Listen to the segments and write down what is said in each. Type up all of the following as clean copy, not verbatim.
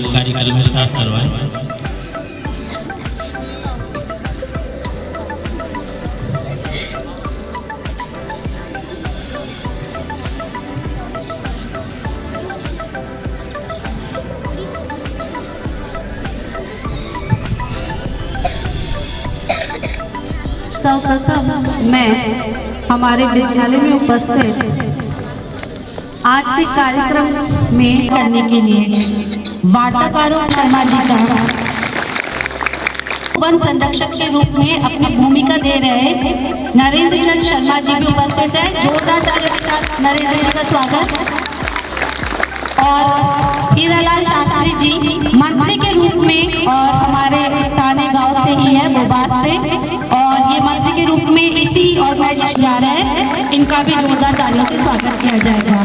कार्यक्रम स्टार्ट करवाएं। सर्वप्रथम मैं हमारे विद्यालय में उपस्थित आज के कार्यक्रम में करने के लिए वार्ताकारों शर्मा जी का वन संरक्षक के रूप में अपनी भूमिका दे रहे नरेंद्र चंद शर्मा जी भी उपस्थित है। जोरदार तालियों के साथ नरेंद्र जी का स्वागत। और हीरालाल शास्त्री जी मंत्री के रूप में और हमारे स्थानीय गांव से ही है, बोबास से, और ये मंत्री के रूप में इसी ऑर्गेनाइजेशन जा रहे हैं। इनका भी जोरदार तालियों से स्वागत किया जाएगा।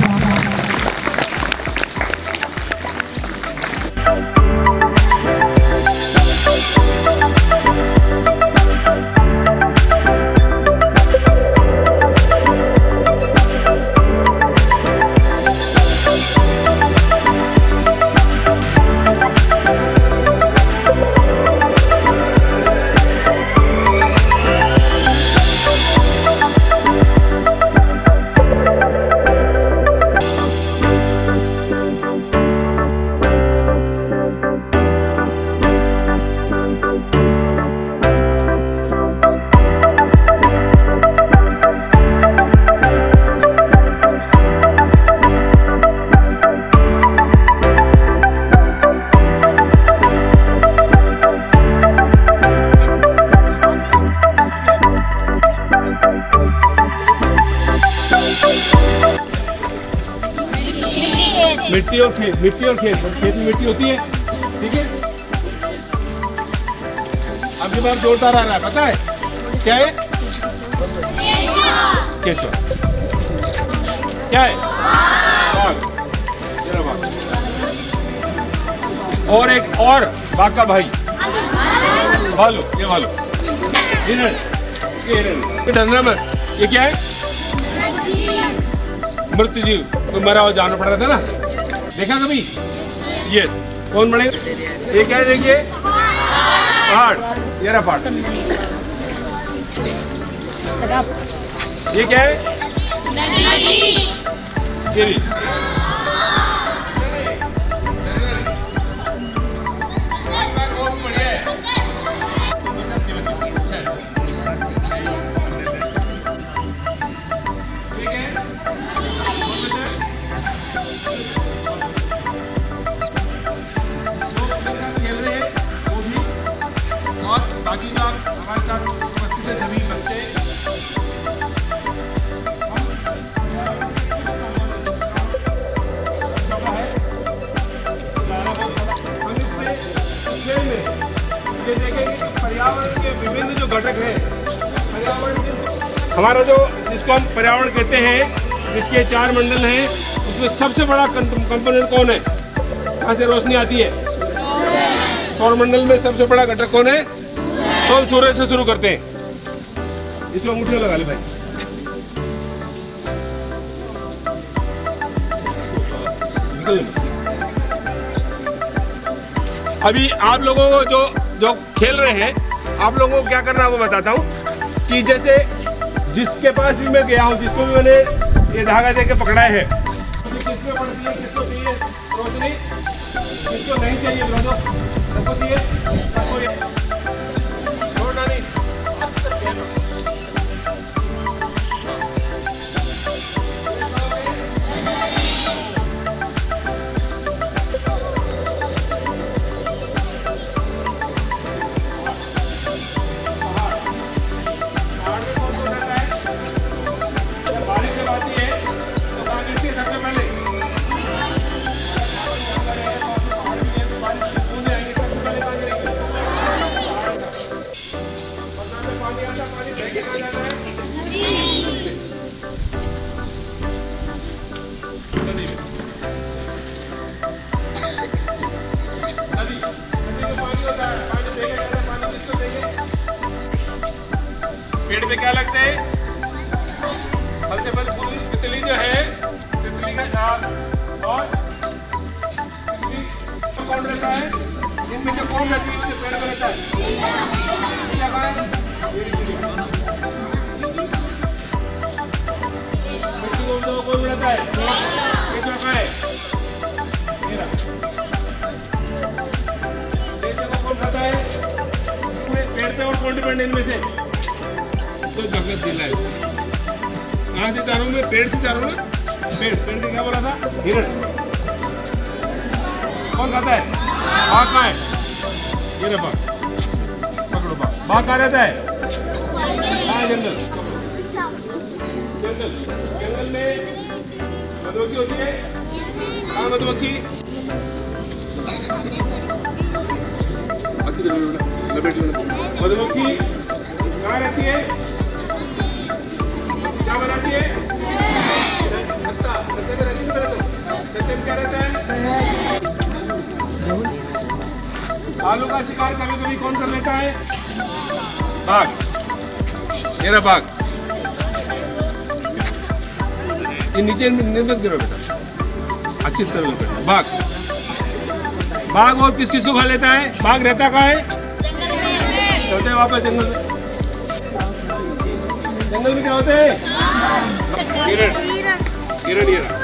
मिट्टी और खेत में मिट्टी होती है, ठीक है। आपके पास जोरदार आ रहा है, पता है क्या है? केचुआ। क्या है? बाघ। और एक और बाघ का भाई भालू, ये भालू। हिरण। डरना मत। ये क्या है? मृत्यु जीव, तो मरा हुआ जानवर पड़ रहा था ना, देखा कभी? यस। कौन बनेगा? ये क्या है? देखिए, पहाड़। ये रहा पहाड़। ये क्या है? गिरी। बाकी जो आप हमारे साथ उपस्थित है सभी बच्चे, हम इसमें ये देखेंगे कि पर्यावरण के विभिन्न जो घटक हैं, पर्यावरण के हमारा जो जिसको हम पर्यावरण कहते हैं, जिसके 4 मंडल हैं, उसमें सबसे बड़ा कंपोनेंट कौन है? कहाँ से रोशनी आती है? सौर मंडल में सबसे बड़ा घटक कौन है? तो हम सूर्य से शुरू करते हैं। इसमें अंगूठी लगा ले भाई। अभी आप लोगों को जो खेल रहे हैं, आप लोगों को क्या करना है वो बताता हूँ। कि जैसे जिसके पास भी मैं गया हूँ, जिसको भी मैंने ये धागा देके पकड़ा है, किसको पड़ती है, किसको चाहिए रोशनी, किसको नहीं चाहिए बोलो तो, सबको चाहिए, सबको ये छोड़ना नहीं। बारिश जब आती है तो कहाँ गिरती है सबसे पहले? बूंदे आएंगे सबसे पहले कहाँ गिरेंगे? बरसात में पानी आता है, पानी बह के कहाँ जाता है? नदी में। नदी में पानी होता है, पानी बह के जाता है, पानी किसको देंगे? पेड़ पे क्या लगते हैं? फल से फल फूल। तितली जो है, तितली का झाग और कौन रहता है? इनमें से कौन रहती है उसके पेड़ में रहता है? क्या कहा है? कौन उड़ाता है? ये चौका है। कौन खाता है? इसमें पेड़ पे और कौन डिपेंड है इनमें से? तो जगत दिला है। कहाँ से चारों में? पेड़ से चारों ना? पेड़ ने क्या बोला था? हिरण। कौन खाता है? बाघ कहाँ है? ये रहा बाघ। पकड़ो बाघ। बाघ कहाँ रहता है? कहाँ है? जंगल में मधुमक्खी होती है। कहाँ मधुमक्खी? अच्छी मधुमक्खी कहाँ रहती है? क्या बनाती है? सत्ते में रहती है। सत्ते में क्या रहता है? आलू का शिकार कभी कभी कौन कर लेता है? बाघ। ये रहा बाघ। ये नीचे निर्मित करो बेटा, अच्छी तरह बेटा। बाघ। बाघ और किस किस को खा लेता है? बाघ रहता कहाँ है? चलते हैं वापस जंगल में। जंगल में क्या होते हैं? हिरण। हिरण ये रहा।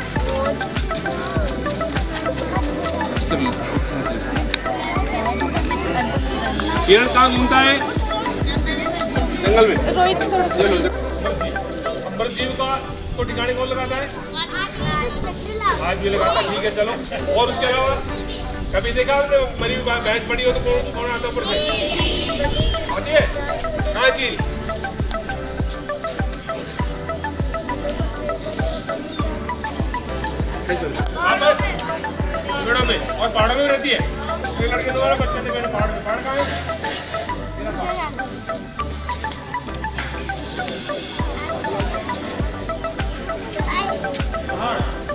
हिरण कहाँ घूमता है? जंगल में। जीव का तो ठिकाने कौन लगाता है? हाथ भी लगाता है। ठीक है चलो। और उसके अलावा कभी देखा आपने मरी हुई भैंस पड़ी हो तो कौन आता ऊपर से? आती है? कहाँ चील? पेड़ों में और पहाड़ों में रहती है। ये लड़के द्वारा बच्चे ने पहाड़ में। पहाड़ कहाँ है?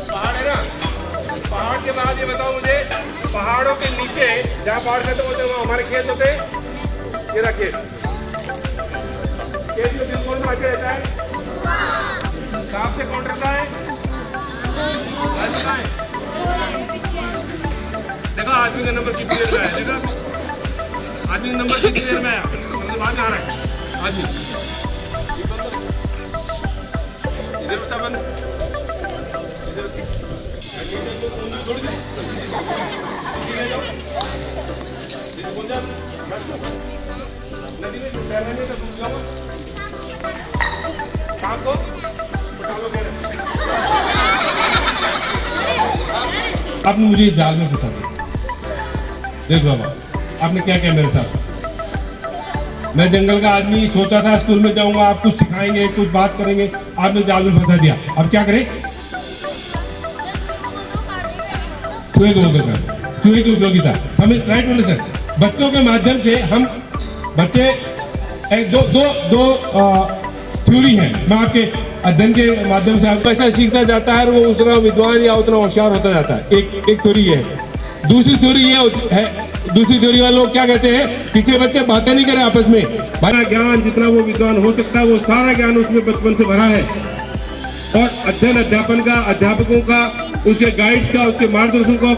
पहाड़ है ना? पहाड़ के बाद ये बताओ मुझे, पहाड़ों के नीचे जहाँ पहाड़ खत्म होते हैं वहाँ हमारे खेत होते हैं। ये रहा खेत। खेत में दिल कौन आके रहता है? सांप से कौन रहता है? देखो आदमी का नंबर कितनी देर में आया? देखा आदमी का नंबर कितनी देर में आया? बाद में आ रहा है आदमी। इधर बता बंद। नदी में तैरने में तो डूब जाऊंगा। सांप को उठा लो। आपने मुझे जाल में फंसा दिया। देख बाबा, आपने क्या किया मेरे साथ? मैं जंगल का आदमी सोचा था स्कूल में जाऊंगा, आप कुछ सिखाएंगे, कुछ बात करेंगे, आपने जाल में फंसा दिया। अब क्या करें? चूहे को बोलते हैं, चूहे की उपयोगिता समझ राइट बोले सर। बच्चों के माध्यम से हम बच्चे एक दो थ्योरी है, मैं आपके अध्ययन के माध्यम से आपको ऐसा सीखता जाता है और वो उतना विद्वान या उतना होशियार होता जाता है। एक थ्योरी है। दूसरी थ्योरी ये है, दूसरी थ्योरी वाले लोग क्या कहते हैं? पीछे बच्चे बातें नहीं करें आपस में, भरा ज्ञान जितना वो विद्वान हो सकता है वो सारा ज्ञान उसमें बचपन से भरा है। और अध्ययन अध्यापन का, अध्यापकों का, उसके गाइड्स का, उसके मार्गदर्शकों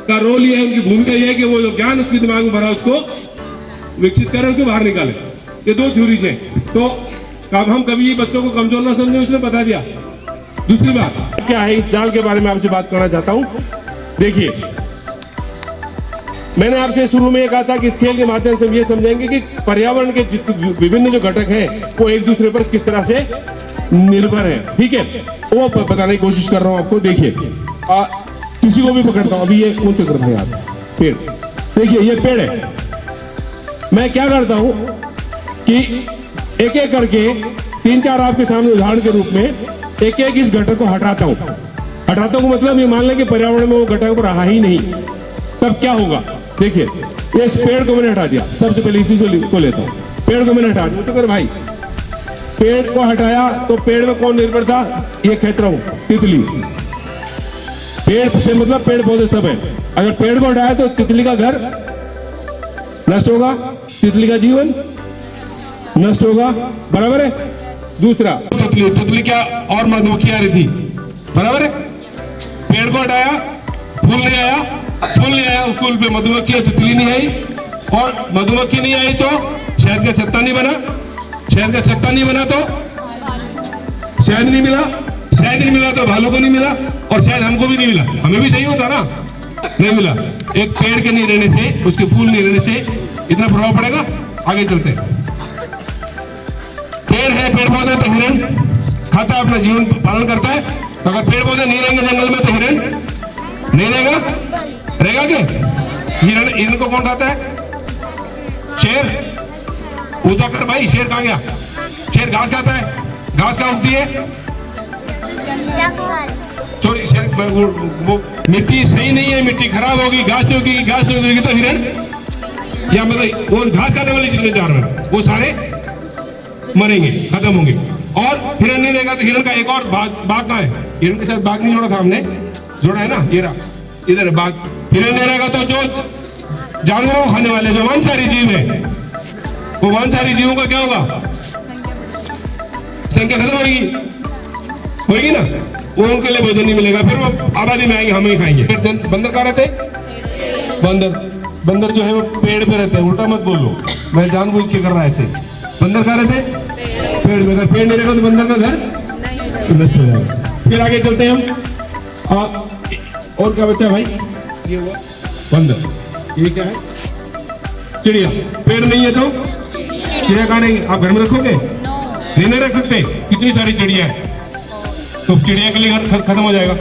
का रोल ये है, उनकी भूमिका ये है कि वो जो ज्ञान उसके दिमाग में भरा उसको विकसित करें, उसको बाहर निकाले। ये दो थ्योरीज हैं। तो हम कभी बच्चों को कमजोर ना समझे, उसने बता दिया। दूसरी बात क्या है, इस जाल के बारे में आपसे बात करना चाहता हूं। देखिए, मैंने आपसे शुरू में कहा था कि इस खेल के माध्यम से हम ये समझेंगे कि पर्यावरण के विभिन्न जो घटक हैं वो एक दूसरे पर किस तरह से निर्भर है। ठीक है, वो बताने की कोशिश कर रहा हूं आपको। देखिए, किसी को भी पकड़ता हूं। अभी ये कौन से तरफ है आप? पेड़। देखिए, ये पेड़ है। मैं क्या करता हूं कि एक एक करके 3-4 आपके सामने उदाहरण के रूप में एक एक इस घटक को हटाता हूं। हटाता हूं मतलब ये मान लें कि पर्यावरण में वो घटक रहा ही नहीं, तब क्या होगा? देखिए, इस पेड़ को मैंने हटा दिया। सबसे पहले इसी को लेता हूं। पेड़ को मैंने हटा दिया। तो कर भाई, पेड़ को हटाया तो पेड़ में कौन निर्भर था? ये खेत रहा हूं, तितली। पेड़ से मतलब पेड़ पौधे सब है। अगर पेड़ को हटाया तो तितली का घर नष्ट होगा, तितली का जीवन नष्ट होगा, बराबर है। दूसरा, तितली क्या और मधुमक्खी आ रही थी, बराबर है। पेड़ को हटाया, फूल नहीं आया, फूल नहीं आया, उस फूल पे मधुमक्खी और तितली नहीं आई, और मधुमक्खी नहीं आई तो शहद का छत्ता नहीं बना, शहद का छत्ता नहीं बना तो शहद नहीं मिला, शहद नहीं मिला तो भालू को नहीं मिला, और शायद हमको भी नहीं मिला, हमें भी चाहिए होता ना, नहीं मिला। एक पेड़ के नहीं रहने से, उसके फूल नहीं रहने से इतना प्रभाव पड़ेगा। आगे चलते हैं। पेड़ है, पेड़ पौधे तो हिरण खाता है, अपना जीवन पालन करता है। तो अगर पेड़ पौधे नहीं रहेंगे जंगल में तो हिरण नहीं रहेगा, रहेगा क्या? हिरण को कौन खाता है? शेर। ऊंचा कर भाई, शेर कहाँ गया? शेर घास खाता है, घास कहाँ उगती है? सॉरी, शेर वो मिट्टी सही नहीं है, मिट्टी खराब होगी, घास होगी, घास होगी तो हिरण, या मतलब वो घास खाने वाले जितने जानवर वो सारे मरेंगे, खत्म होंगे। और हिरण नहीं रहेगा तो हिरण का एक और बाघ कहाँ है? हिरण के साथ बाघ नहीं जोड़ा था हमने, जोड़ा है ना, ये रहा, इधर बाघ। हिरण नहीं रहेगा तो जो जानवरों को खाने वाले जो मांसाहारी जीव है, वो मांसाहारी जीवों का क्या होगा? संख्या खत्म होगी ना, वो उनके लिए भोजन नहीं मिलेगा, फिर वो आबादी में आएंगे, हम ही खाएंगे। फिर बंदर कहाँ रहते? बंदर जो है वो पेड़ पे रहते हैं, उल्टा मत बोलो, मैं जानबूझ के कर रहा है ऐसे। बंदर कहाँ रहते? पेड़ में। अगर पेड़ नहीं रहेगा तो बंदर का घर नष्ट हो जाएगा। फिर आगे चलते हैं हम। और क्या बचा भाई? ये हुआ बंदर। ये क्या है? चिड़िया। पेड़ नहीं है तो चिड़िया कहाँ रहेंगे? आप घर में रखोगे? नहीं रख सकते, कितनी सारी चिड़िया है, तो चिड़िया के लिए घर खत्म हो जाएगा।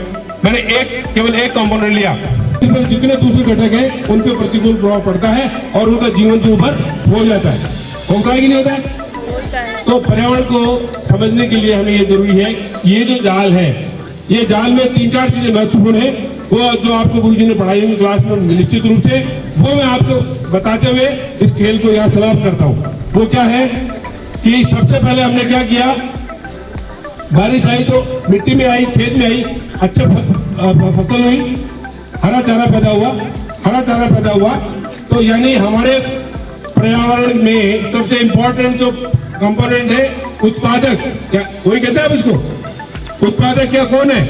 मैंने केवल एक कंपोनेंट लिया, जितने दूसरे घटक हैं उन पे प्रतिकूल प्रभाव पड़ता है और उनका जीवन के ऊपर हो जाता है। होता है कि नहीं होता है? तो पर्यावरण को समझने के लिए हमें ये जरूरी है, ये जो जाल है, ये जाल में 3-4 चीजें महत्वपूर्ण है, वो जो आपको गुरुजी ने पढ़ाई होंगी क्लास में निश्चित रूप से, वो मैं आपको बताते हुए इस खेल को यहाँ समाप्त करता हूँ। वो क्या है कि सबसे पहले हमने क्या किया, बारिश आई तो मिट्टी में आई, खेत में आई, अच्छा फसल हुई, हरा चारा पैदा हुआ। तो यानी हमारे पर्यावरण में सबसे इंपॉर्टेंट जो कंपोनेंट है उत्पादक, क्या कोई कहता है उसको? उत्पादक क्या कौन है?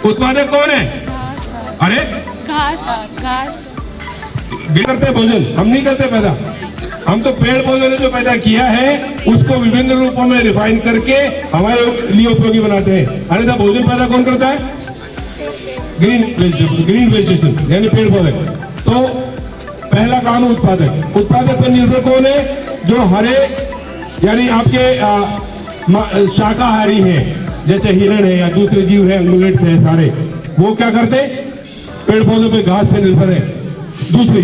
उत्पादक कौन है? अरे घास करते भोजन, हम नहीं करते पैदा, हम तो पेड़ पौधों ने जो पैदा किया है उसको विभिन्न रूपों में रिफाइन करके हमारे लिए उपयोगी बनाते हैं। अन्यथा भोजन पैदा कौन करता है? ग्रीन वेजिटेशन यानी पेड़ पौधे। तो पहला काम उत्पादक। उत्पादक पर निर्भर कौन है? जो हरे यानी आपके शाकाहारी हैं, जैसे हिरण है या दूसरे जीव है, मिलेट्स है सारे, वो क्या करते? पेड़ पौधों पे, घास पे निर्भर है। दूसरी,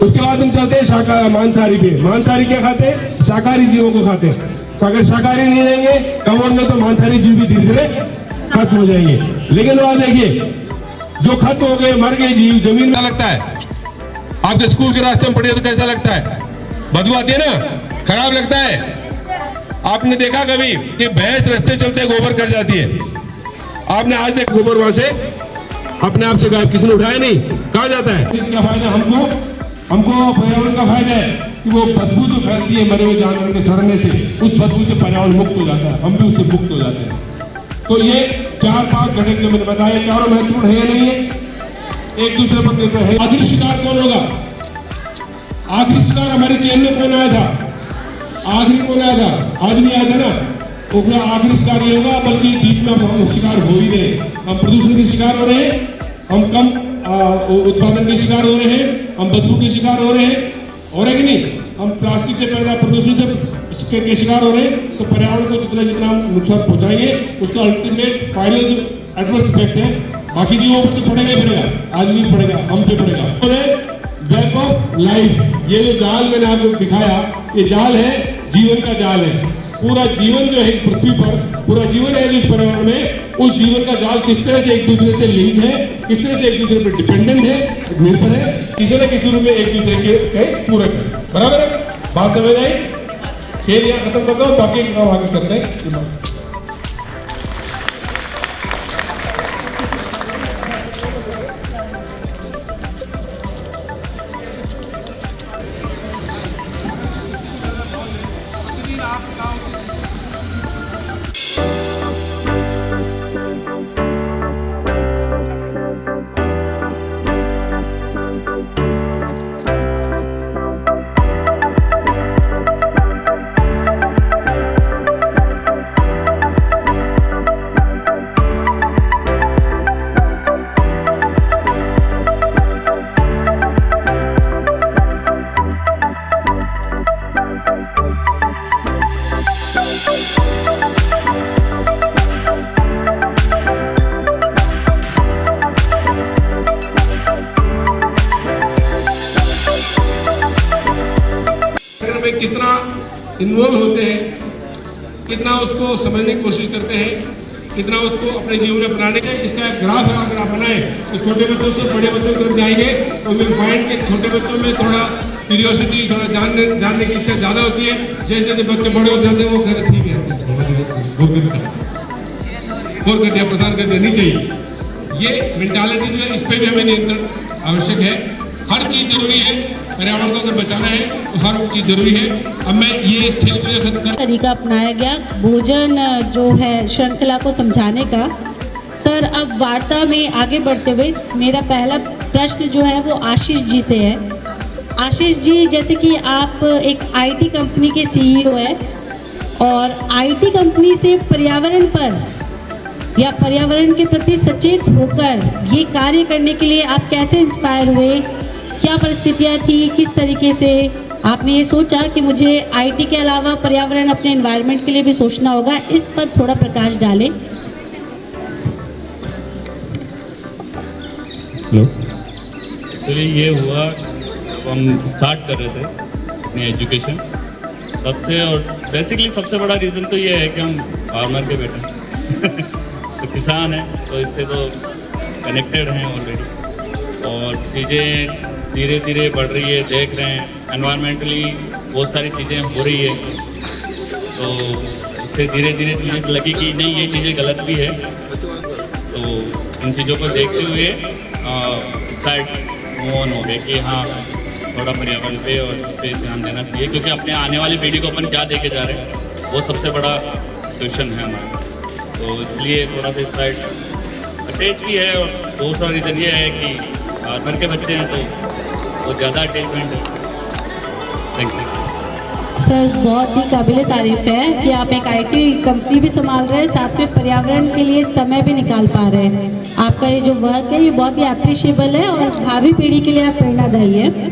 उसके बाद हम चलते हैं मांसाहारी पे। मांसाहारी क्या खाते? शाकाहारी जीवों को खाते। तो अगर शाकाहारी नहीं रहेंगे कमोड में तो मांसाहारी जीव भी धीरे धीरे खत्म हो जाएंगे। लेकिन वहां देखिए, जो खत्म हो गए, मर गए जीव, जमीन में लगता है। आपके स्कूल के रास्ते में पड़े तो कैसा लगता है? बदबू आती है ना, खराब लगता है। आपने देखा कभी कि भैंस रास्ते चलते गोबर कर जाती है? आपने आज देखा गोबर वहां से अपने आप से गायब, किसी ने उठाया नहीं, कहा जाता है। क्या फायदा हमको पर्यावरण का फायदा है कि वो बदबू जो फैलती है मरे हुए जानवर के सड़ने से, उस बदबू से पर्यावरण मुक्त हो जाता है, हम भी उससे मुक्त हो जाते हैं। तो ये 4-5 घटक जो मैंने बताया, चारों महत्वपूर्ण है या नहीं है? एक दूसरे पर निर्भर है। आखिरी शिकार कौन होगा? आखिरी शिकार हमारे चेन में कौन आया था? आखिरी कौन आया था? आदमी आया था ना, उसमें आखिरी शिकार ये होगा। बल्कि बीच में हम शिकार हो ही रहे, हम प्रदूषण के शिकार हो रहे हैं, हम कम उत्पादन के शिकार हो रहे हैं, हम बदबू के शिकार हो रहे हैं, और है कि नहीं? हम प्लास्टिक से पैदा प्रदूषण से के शिकार हो रहे हैं। तो पर्यावरण को जितना हम नुकसान पहुंचाएंगे, उसका अल्टीमेट फाइनल जो एडवर्स इफेक्ट है बाकी जीवों पर तो पड़ेगा ही पड़ेगा, आदमी पड़ेगा, हम पे पड़ेगा। वेब ऑफ लाइफ, ये जो जाल मैंने आपको दिखाया, ये जाल है, जीवन का जाल है। पूरा जीवन जो है इस पृथ्वी पर, पूरा जीवन है जो इस पर्यावरण में, उस जीवन का जाल किस तरह से एक दूसरे से लिंक है, किस तरह से एक दूसरे पर डिपेंडेंट है, निर्भर है, किसी न किसी रूप में एक दूसरे के पूरक है। बराबर है? बात समझ आई? खेल यहाँ खत्म करता हूँ, बाकी काम आगे करते हैं। इन्वॉल्व होते हैं, कितना उसको समझने की कोशिश करते हैं, कितना उसको अपने जीवन में अपनाने के, इसका एक ग्राफ अगर आप बनाए तो छोटे बच्चों से बड़े बच्चों की तरफ जाएंगे तो विल फाइंड कि छोटे बच्चों में थोड़ा क्यूरियोसिटी, थोड़ा जानने की इच्छा ज़्यादा होती है। जैसे जैसे बच्चे बड़े होते जाते हैं वो कहते ठीक है बोर कर दिया, परेशान कर दिया, नहीं चाहिए। ये मेंटालिटी जो है इस पर भी हमें नियंत्रण आवश्यक है। हर चीज़ जरूरी है, पर्यावरण को अगर बचाना है तो हर चीज़ जरूरी है। अब मैं ये इस खेल को खत्म कर तरीका अपनाया गया भोजन जो है श्रृंखला को समझाने का। सर अब वार्ता में आगे बढ़ते हुए मेरा पहला प्रश्न जो है वो आशीष जी से है। आशीष जी, जैसे कि आप एक आईटी कंपनी के सीईओ है और आईटी कंपनी से पर्यावरण पर या पर्यावरण के प्रति सचेत होकर ये कार्य करने के लिए आप कैसे इंस्पायर हुए? क्या परिस्थितियाँ थी? किस तरीके से आपने ये सोचा कि मुझे आईटी के अलावा पर्यावरण अपने एनवायरनमेंट के लिए भी सोचना होगा? इस पर थोड़ा प्रकाश डालें। एक्चुअली ये हुआ जब हम स्टार्ट कर रहे थे अपनी एजुकेशन, तब से। और बेसिकली सबसे बड़ा रीज़न तो ये है कि हम फार्मर के बेटे तो किसान हैं, तो इससे तो कनेक्टेड हैं ऑलरेडी। और चीज़ें धीरे धीरे बढ़ रही है, देख रहे हैं एनवायरमेंटली बहुत सारी चीज़ें हो रही है, तो उससे धीरे धीरे चीज़ें लगी कि नहीं ये चीज़ें गलत भी है। तो इन चीज़ों को देखते हुए इस साइड मूव ऑन हो गए कि हाँ थोड़ा पर्यावरण पे और इस पर ध्यान देना चाहिए, क्योंकि अपने आने वाली पीढ़ी को अपन क्या देके जा रहे हैं वो सबसे बड़ा क्वेश्चन है हमारा। तो इसलिए थोड़ा सा इस साइड अटैच भी है। और दूसरा रीज़न ये है कि फार्मर के बच्चे हैं तो वो ज़्यादा अटैचमेंट है। थैंक यू सर, बहुत ही काबिले तारीफ है कि आप एक आईटी कंपनी भी संभाल रहे हैं, साथ में पर्यावरण के लिए समय भी निकाल पा रहे हैं। आपका ये जो वर्क है ये बहुत ही अप्रिशिएबल है और भावी पीढ़ी के लिए आप प्रेरणादायी है।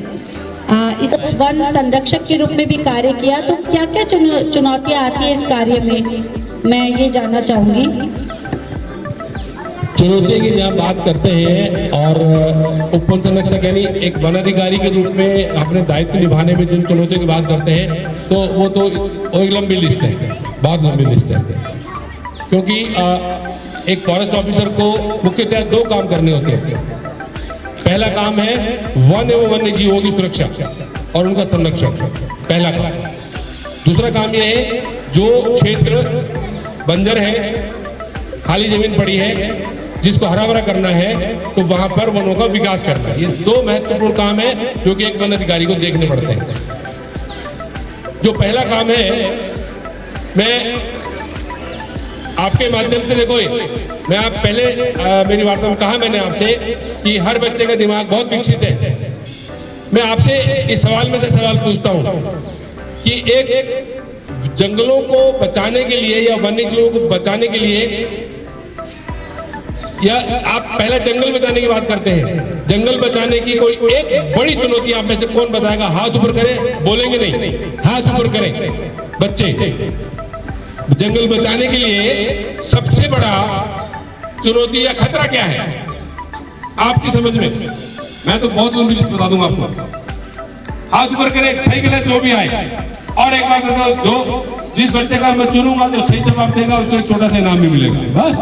इस वन संरक्षक के रूप में भी कार्य किया, तो क्या क्या चुनौतियाँ आती है इस कार्य में, मैं ये जानना चाहूँगी। चुनौती की जहाँ बात करते हैं और उप वन संरक्षक यानी एक वन अधिकारी के रूप में अपने दायित्व निभाने में जिन चुनौतियों की बात करते हैं तो वो एक लंबी लिस्ट है, बहुत लंबी लिस्ट है। क्योंकि एक फॉरेस्ट ऑफिसर को मुख्यतः दो काम करने होते हैं। पहला काम है वन एवं वन्य जीवों की सुरक्षा और उनका संरक्षण, पहला काम। दूसरा काम यह है जो क्षेत्र बंजर है, खाली जमीन पड़ी है, जिसको हरा भरा करना है तो वहां पर वनों का विकास करना है। ये दो महत्वपूर्ण काम है जो कि एक वन अधिकारी को देखने पड़ते हैं। जो पहला काम है, मैं आपके माध्यम से देखो, मैं आप पहले मेरी वार्ता में कहा मैंने आपसे कि हर बच्चे का दिमाग बहुत विकसित है। मैं आपसे इस सवाल में से सवाल पूछता हूं कि एक जंगलों को बचाने के लिए या वन्य जीवों को बचाने के लिए, या आप पहले जंगल बचाने की बात करते हैं, जंगल बचाने की कोई एक बड़ी चुनौती आप में से कौन बताएगा? हाथ ऊपर करें, बोलेंगे नहीं, हाथ ऊपर करें बच्चे। जंगल बचाने के लिए सबसे बड़ा चुनौती या खतरा क्या है आपकी समझ में? मैं तो बहुत लंबी लिस्ट बता दूंगा आपको। हाथ ऊपर करें, सही गलत जो भी आए। और एक बात बताओ, जो जिस बच्चे का मैं चुनूंगा जो सही जवाब देगा उसको एक छोटा सा इनाम भी मिलेगा। बस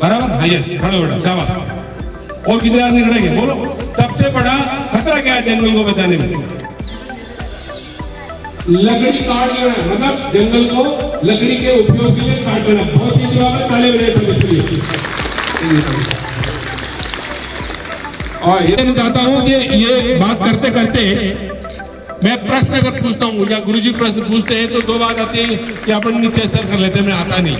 बराबर? हाँ, यस, खड़े हो, शाबाश। और किसी आदमी खड़ेंगे, बोलो सबसे बड़ा खतरा क्या है जंगल को बचाने में? लकड़ी काट लेना, मतलब जंगल को लकड़ी के उपयोग के लिए काट लेना। बहुत सी जवाब है, ताले बजाए सब इसके लिए। और ये मैं चाहता हूं कि ये बात करते करते मैं प्रश्न अगर पूछता हूँ या गुरुजी प्रश्न पूछते हैं तो दो बात आती है कि अपन नीचे सर कर लेते हैं, मैं आता नहीं,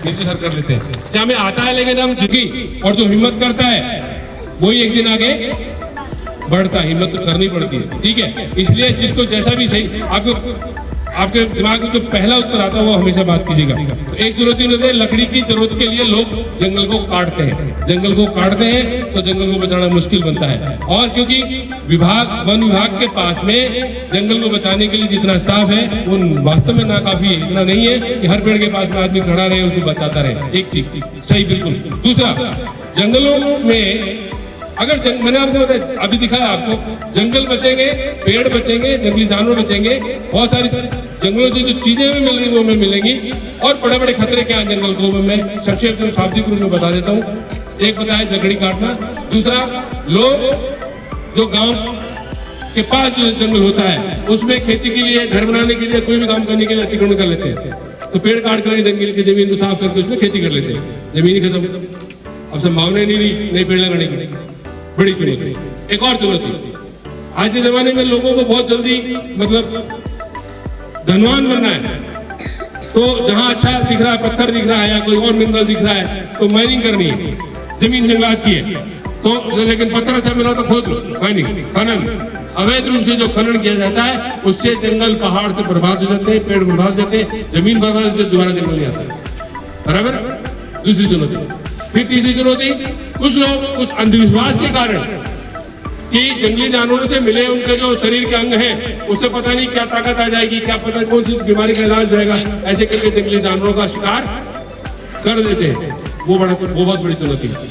नीचे सर कर लेते हैं। क्या हमें आता है लेकिन हम झुकी, और जो हिम्मत करता है वही एक दिन आगे बढ़ता है। हिम्मत तो करनी पड़ती है, ठीक है? इसलिए जिसको जैसा भी सही आपके दिमाग में जो पहला उत्तर आता है वो हमेशा बात कीजिएगा। तो एक चुनौती होती है, लकड़ी की जरूरत के लिए लोग जंगल को काटते हैं। जंगल को काटते हैं तो जंगल को बचाना मुश्किल बनता है। और क्योंकि वन विभाग के पास में जंगल को बचाने के लिए जितना स्टाफ है वो वास्तव में ना काफी है, इतना नहीं है कि हर पेड़ के पास में आदमी खड़ा रहे उसको बचाता रहे। एक चीज सही, बिल्कुल। दूसरा, जंगलों में अगर मैंने आपको बताया, अभी दिखाया आपको, जंगल बचेंगे, पेड़ बचेंगे, जंगली जानवर बचेंगे, बहुत सारी जंगलों से जो चीजें हमें मिल रही वो हमें मिलेंगी। और बड़े बड़े खतरे क्या हैं जंगल को मैं संक्षेप में शाब्दिक रूप में बता देता हूँ। एक बताया लकड़ी काटना, दूसरा लोग जो गांव के पास जो जंगल होता है उसमें खेती के लिए, घर बनाने के लिए, कोई भी काम करने के लिए अतिक्रमण कर लेते हैं। तो पेड़ काट करके जंगल की जमीन को साफ करके उसमें खेती कर लेते हैं, जमीन ही खत्म। अब संभावना नहीं रही नई पेड़ लगाने की, बड़ी चुनौती। एक और चुनौती, आज के जमाने में लोगों को बहुत जल्दी मतलब धनवान बनना है, तो जहां अच्छा दिख रहा है, पत्थर दिख रहा है या कोई और मिनरल दिख रहा है तो माइनिंग करनी है, जमीन जंगलात की है तो, लेकिन पत्थर अच्छा मिला तो खोद लो, माइनिंग, खनन, अवैध रूप से जो खनन किया जाता है उससे जंगल पहाड़ से बर्बाद हो जाते हैं, पेड़ बर्बाद हो जाते हैं, जमीन बर्बाद हो जाती है, दोबारा जंगल नहीं आता है। बराबर। दूसरी चुनौती, फिर तीसरी चुनौती, कुछ लोग उस अंधविश्वास के कारण कि जंगली जानवरों से मिले उनके जो शरीर के अंग हैं उससे पता नहीं क्या ताकत आ जाएगी, क्या पता कौन सी बीमारी का इलाज होएगा, ऐसे करके जंगली जानवरों का शिकार कर देते हैं। वो बहुत बड़ी चुनौती है।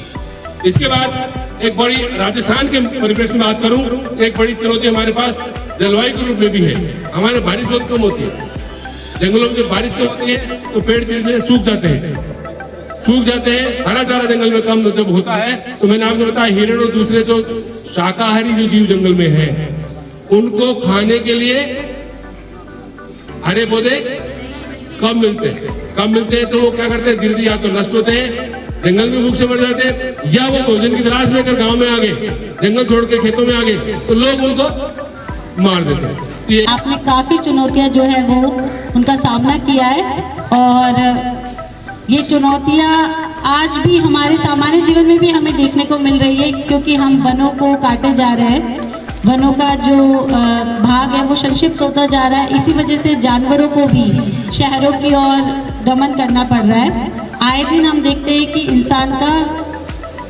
इसके बाद एक बड़ी, राजस्थान के परिप्रेक्ष्य में बात करूं, एक बड़ी चुनौती हमारे पास जलवायु के रूप में भी है। हमारे बारिश बहुत कम होती है, जंगलों में जब बारिश कम होती है तो पेड़ धीरे धीरे सूख जाते हैं, हरा चारा जंगल में कम जब होता है तो मैंने आपको बताया हिरण और दूसरे जो शाकाहारी जो जीव जंगल में है उनको खाने के लिए हरे पौधे कम मिलते हैं तो वो क्या करते हैं, धीरे धीरे या तो नष्ट होते हैं, जंगल में भूख से मर जाते हैं, या वो भोजन की तलाश में कर गांव में आ गए, जंगल छोड़ के खेतों में आ गए तो लोग उनको मार देते हैं। तो ये आपने काफी चुनौतियां जो है वो उनका सामना किया है और ये चुनौतियां आज भी हमारे सामान्य जीवन में भी हमें देखने को मिल रही है, क्योंकि हम वनों को काटे जा रहे हैं, वनों का जो भाग है वो संक्षिप्त होता जा रहा है। इसी वजह से जानवरों को भी शहरों की ओर गमन करना पड़ रहा है। आए दिन हम देखते हैं कि इंसान का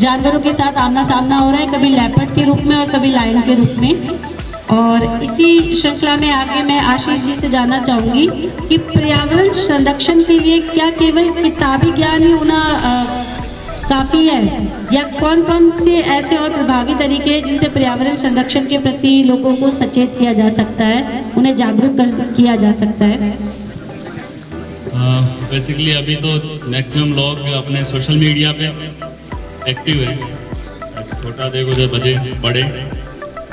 जानवरों के साथ आमना सामना हो रहा है, कभी लेपर्ड के रूप में और कभी लायन के रूप में। और इसी श्रृंखला में आगे मैं आशीष जी से जानना चाहूँगी कि पर्यावरण संरक्षण के लिए क्या केवल किताबी ज्ञान ही होना काफ़ी है, या कौन कौन से ऐसे और प्रभावी तरीके हैं जिनसे पर्यावरण संरक्षण के प्रति लोगों को सचेत किया जा सकता है, उन्हें जागरूक किया जा सकता है? बेसिकली अभी तो मैक्सिमम लोग अपने सोशल मीडिया पे एक्टिव हैं, छोटा देखो जो बड़े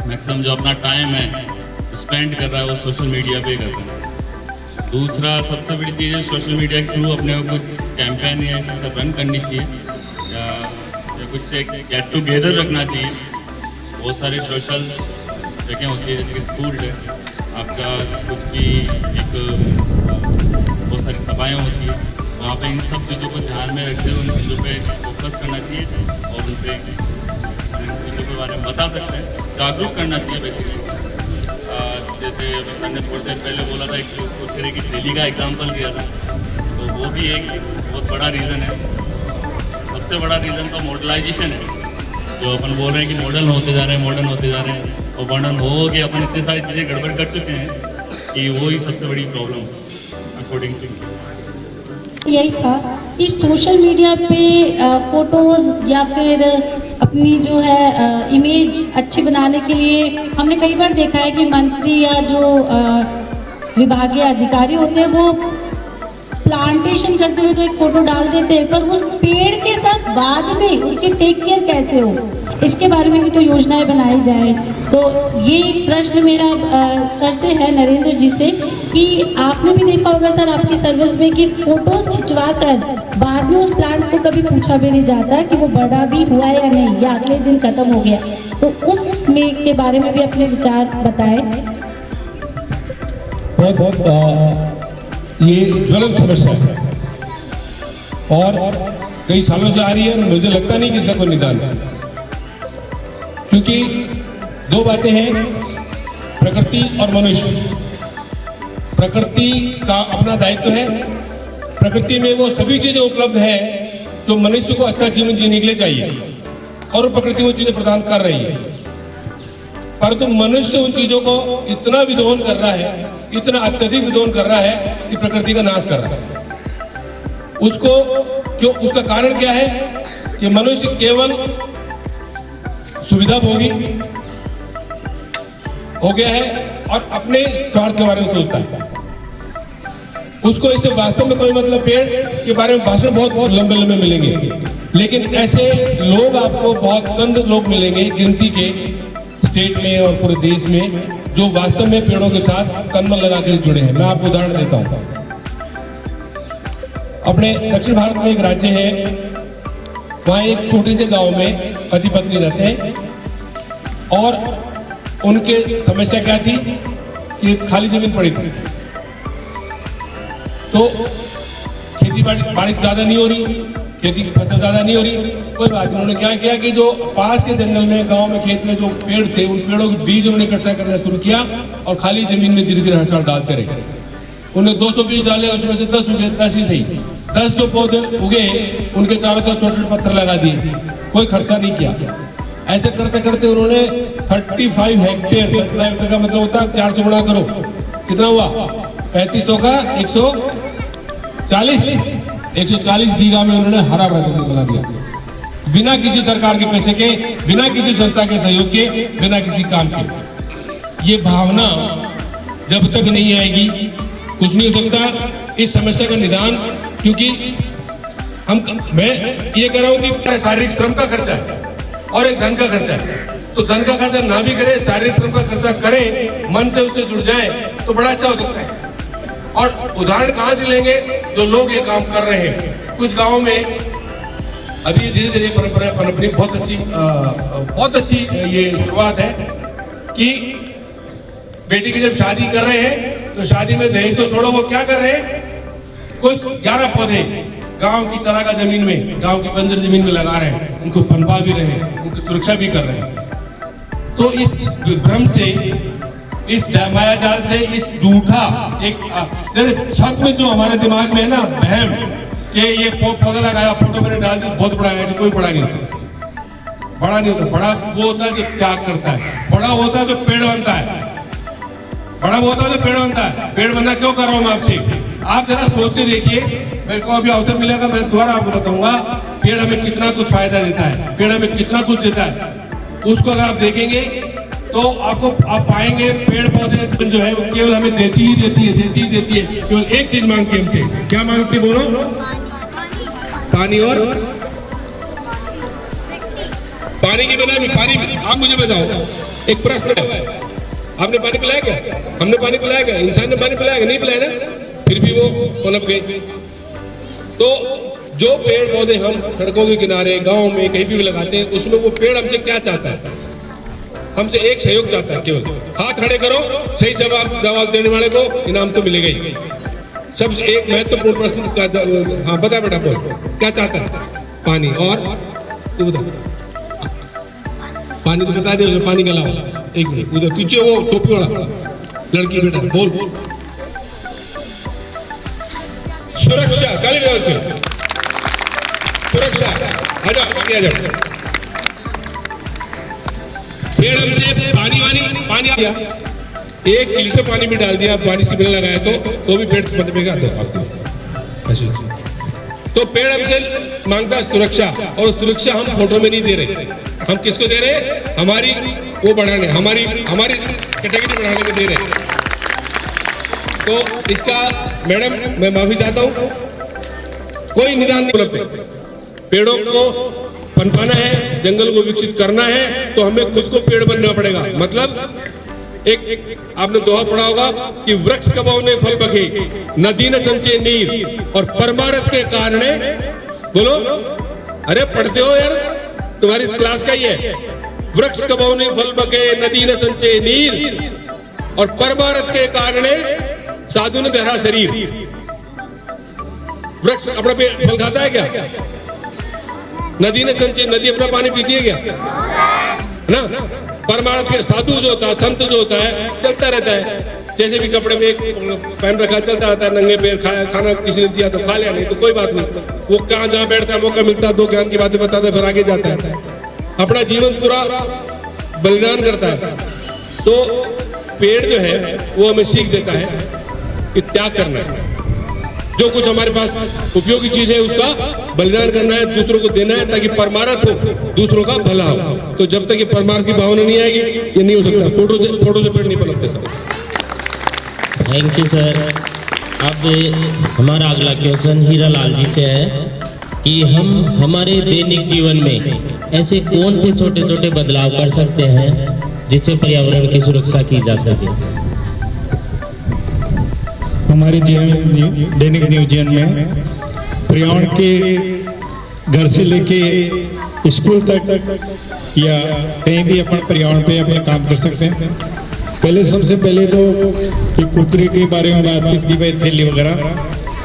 मैक्सिमम जो अपना टाइम है स्पेंड कर रहा है वो सोशल मीडिया पे कर रहा है। दूसरा सबसे बड़ी चीज़ है सोशल मीडिया के थ्रू अपने कुछ कैंपेन या ऐसे सब रन करनी चाहिए या कुछ से गेट टुगेदर रखना चाहिए। बहुत सारी सोशल जगह होती है जैसे कि स्कूल है आपका, कुछ भी एक बहुत सारी सभाएँ होती है, वहाँ पे इन सब चीज़ों को ध्यान में रखते हुए उन चीज़ों पे फोकस करना चाहिए और उन पे इन चीज़ों के बारे में बता सकते हैं, जागरूक करना चाहिए। बेसिकली जैसे सर ने थोड़ी देर पहले बोला था एक तरह की दिल्ली का एग्जांपल दिया था, तो वो भी एक बहुत बड़ा रीज़न है। सबसे बड़ा रीज़न तो मॉडर्नाइजेशन है, जो अपन बोल रहे हैं कि मॉडर्न होते जा रहे हैं और मॉडर्न हो के अपन इतनी सारी चीज़ें गड़बड़ कर चुके हैं कि वो ही सबसे बड़ी प्रॉब्लम अकॉर्डिंग टू। यही था इस सोशल मीडिया पे फोटोज़ या फिर अपनी जो है इमेज अच्छी बनाने के लिए हमने कई बार देखा है कि मंत्री या जो विभागीय अधिकारी होते हैं वो प्लांटेशन करते हुए तो एक फोटो डाल देते हैं, पर उस पेड़ के साथ बाद में उसकी टेक केयर कैसे हो इसके बारे में भी तो योजनाएं बनाई जाए। तो ये प्रश्न मेरा सर से है, नरेंद्र जी से, कि आपने भी देखा होगा सर आपकी सर्विस में कि फोटोज खिंचवा कर बाद में उस प्लांट को कभी पूछा भी नहीं जाता कि वो बड़ा भी हुआ है या नहीं, या अगले दिन खत्म हो गया। तो उस में के बारे में भी अपने विचार बताएं। बहुत ये ज्वलंत समस्या है और कई सालों से आ रही है और मुझे लगता नहीं कि इसका कोई निदान है, क्योंकि दो बातें हैं, प्रकृति और मनुष्य। प्रकृति का अपना दायित्व है, प्रकृति में वो सभी चीजें उपलब्ध है जो मनुष्य को अच्छा जीवन जीने के लिए चाहिए और वो प्रकृति वो चीजें प्रदान कर रही है, परंतु मनुष्य उन चीजों को इतना विध्वंस कर रहा है, इतना अत्यधिक विध्वंस कर रहा है कि प्रकृति का नाश कर रहा है। उसको क्यों, उसका कारण क्या है कि मनुष्य केवल सुविधा भोगी हो गया है और अपने स्वार्थ के बारे में सोचता है। उसको इससे वास्तव में कोई मतलब पेड़ के बारे में भाषण बहुत लंबे लंबे मिलेंगे, लेकिन ऐसे लोग आपको बहुत कम लोग मिलेंगे गिनती के स्टेट में और पूरे देश में जो वास्तव में पेड़ों के साथ तन मन लगा कर जुड़े हैं। मैं आपको उदाहरण देता हूं। अपने दक्षिण भारत में एक राज्य है, वहां एक छोटे से गांव में पति पत्नी रहते हैं और उनके समस्या क्या थी कि खाली जमीन पड़ी थी, तो खेती बारिश ज्यादा नहीं हो रही, खेती फसल ज्यादा नहीं हो रही, कोई बात नहीं। उन्होंने क्या किया कि जो पास के जंगल में गांव में खेत में जो पेड़ थे उन पेड़ों के बीज उन्होंने इकट्ठा करना शुरू किया और खाली जमीन में धीरे धीरे हर साल डालते रहे। उन्हें 200 बीज डाले, उसमें से 10 उगे, 10 ही सही, 10 जो पौधे उगे उनके चारों तरफ छोटे छोटे पत्थर लगा दिए, कोई खर्चा नहीं किया। ऐसे करते करते उन्होंने 35 हेक्टेयर, 35 हेक्टेयर का मतलब होता है 400 गुणा करो, कितना हुआ 3500 का 140 बीघा में उन्होंने हरा भरा जंगल बना दिया, बिना किसी सरकार के पैसे के, बिना किसी संस्था के सहयोग के, बिना किसी काम के। ये भावना जब तक नहीं आएगी कुछ नहीं हो सकता इस समस्या का निदान। क्योंकि मैं ये कह रहा हूं कि शारीरिक श्रम का खर्चा है और एक धन का खर्चा है, तो धन का खर्चा ना भी करे, शारीरिक श्रम का खर्चा करे, मन से उससे जुड़ जाए तो बड़ा अच्छा हो सकता है। और उदाहरण कहां से लेंगे, जो लोग ये काम कर रहे हैं। कुछ गांवों में अभी धीरे धीरे परंपरा पनपनी बहुत अच्छी ये शुरुआत है कि बेटी की जब शादी कर रहे हैं तो शादी में दहेज तो छोड़ो, वो क्या कर रहे हैं, कुछ 11 पौधे गांव की चरागाह जमीन में, गांव की बंजर जमीन में लगा रहे हैं, उनको पनपा भी रहे हैं, उनकी सुरक्षा भी कर रहे हैं। तो इस भ्रम से, इस मायाजाल से, इस झूठा एक छत में जो हमारे दिमाग में है ना बहम कि ये पौधा लगाया, फोटो मैंने डाल दी, बहुत बड़ा है, ऐसे कोई बड़ा नहीं होता, बड़ा नहीं होता। बड़ा वो होता है जो त्याग करता है, बड़ा होता है जो पेड़ बनता है, बड़ा वो होता है जो पेड़ बनता है। पेड़ बनना क्यों कर रहा हूं मैं आपसे, आप जरा सोच के देखिए। मेरे को अभी अवसर मिलेगा, मैं दोबारा आपको बताऊंगा पेड़ हमें कितना कुछ फायदा देता है, पेड़ हमें कितना कुछ देता है। उसको अगर आप देखेंगे तो आप पाएंगे पेड़ पौधे जो है वो केवल हमें देती ही देती है। केवल एक चीज मांगती है हमसे, क्या मांगती बोलो, पानी। और पानी की बिना भी पानी, आप मुझे बताओ एक प्रश्न है, आपने पानी पिलाया क्या, हमने पानी पिलाया क्या, इंसान ने पानी पिलाया नहीं पिलाया ना, फिर भी वो पनप गई। तो जो पेड़ पौधे हम सड़कों के किनारे, गांव में कहीं भी लगाते हैं, उसमें वो पेड़ हमसे क्या चाहता है, हमसे एक सहयोग चाहता है, केवल हाथ खड़े करो, सही जवाब देने वाले को इनाम तो मिलेगा ही। सबसे एक महत्वपूर्ण प्रश्न का, हाँ बता बेटा बोल, क्या चाहता है, पानी। और तू बता, पानी तो बता दे, उसमें पानी का अलावा। एक मिनट, उधर पीछे वो टोपी वाला लड़की, बेटा बोल। सुरक्षा, गाली बजाओ उसमें, सुरक्षा, आ जाओ आगे आ जाओ। पेड़ हमसे पानी दिया, 1 लीटर पानी भी डाल दिया, बारिश के बिना लगाया तो भी पेड़ बचेगा। तो पेड़ हमसे मांगता सुरक्षा, और सुरक्षा हम फोटो में नहीं दे रहे, हम किसको दे रहे, हमारी वो बढ़ाने, हमारी कैटेगरी बढ़ाने में दे रहे। तो इसका मैडम मैं माफी चाहता हूं, कोई निदान नहीं उपलब्ध। पेड़ों को पनपाना है, जंगल को विकसित करना है, तो हमें खुद को पेड़ बनना पड़ेगा। मतलब एक आपने दोहा पढ़ा होगा कि वृक्ष कबहु ने फल बखे, नदी न संचय नीर, और परमारथ के कारण, बोलो अरे पढ़ते हो यार, तुम्हारी क्लास का ही है, वृक्ष कबहु ने फल बखे, नदी न संचय नीर, और परमारथ के कारण साधु ने धरा शरीर। वृक्ष अपना फल खाता है क्या, नदी ने संचय, नदी अपना पानी पीती है क्या ना। परमार्थ के साधु जो होता है, संत जो होता है, चलता रहता है, जैसे भी कपड़े में एक पहन रखा चलता रहता है, नंगे पैर, खाना किसी ने दिया तो खा लिया, नहीं तो कोई बात नहीं। वो कहाँ जहाँ बैठता है, मौका मिलता है, 2 ज्ञान की बातें बताता है, फिर आगे जाता है, अपना जीवन पूरा बलिदान करता है। तो पेड़ जो है वो हमें सीख देता है कि त्याग करना है। जो कुछ हमारे पास उपयोगी चीज है उसका बलिदान करना है, दूसरों को देना है, ताकि परमार्थ हो, दूसरों का भला हो। तो जब तक ये परमार्थ की भावना नहीं आएगी ये नहीं हो सकता। फोटो से पेड़ नहीं पनपते सर। Thank you sir. अब हमारा अगला क्वेश्चन हीरालाल जी से है कि हम हमारे दैनिक जीवन में ऐसे कौन से छोटे छोटे बदलाव कर सकते हैं जिससे पर्यावरण की सुरक्षा की जा सके। हमारे जीवन दैनिक जीवन में पर्यावरण के घर से लेके स्कूल तक या कहीं भी अपन पर्यावरण पे अपने काम कर सकते हैं। पहले सबसे पहले तो कि कुकरी के बारे में बातचीत की भाई, थैली वगैरह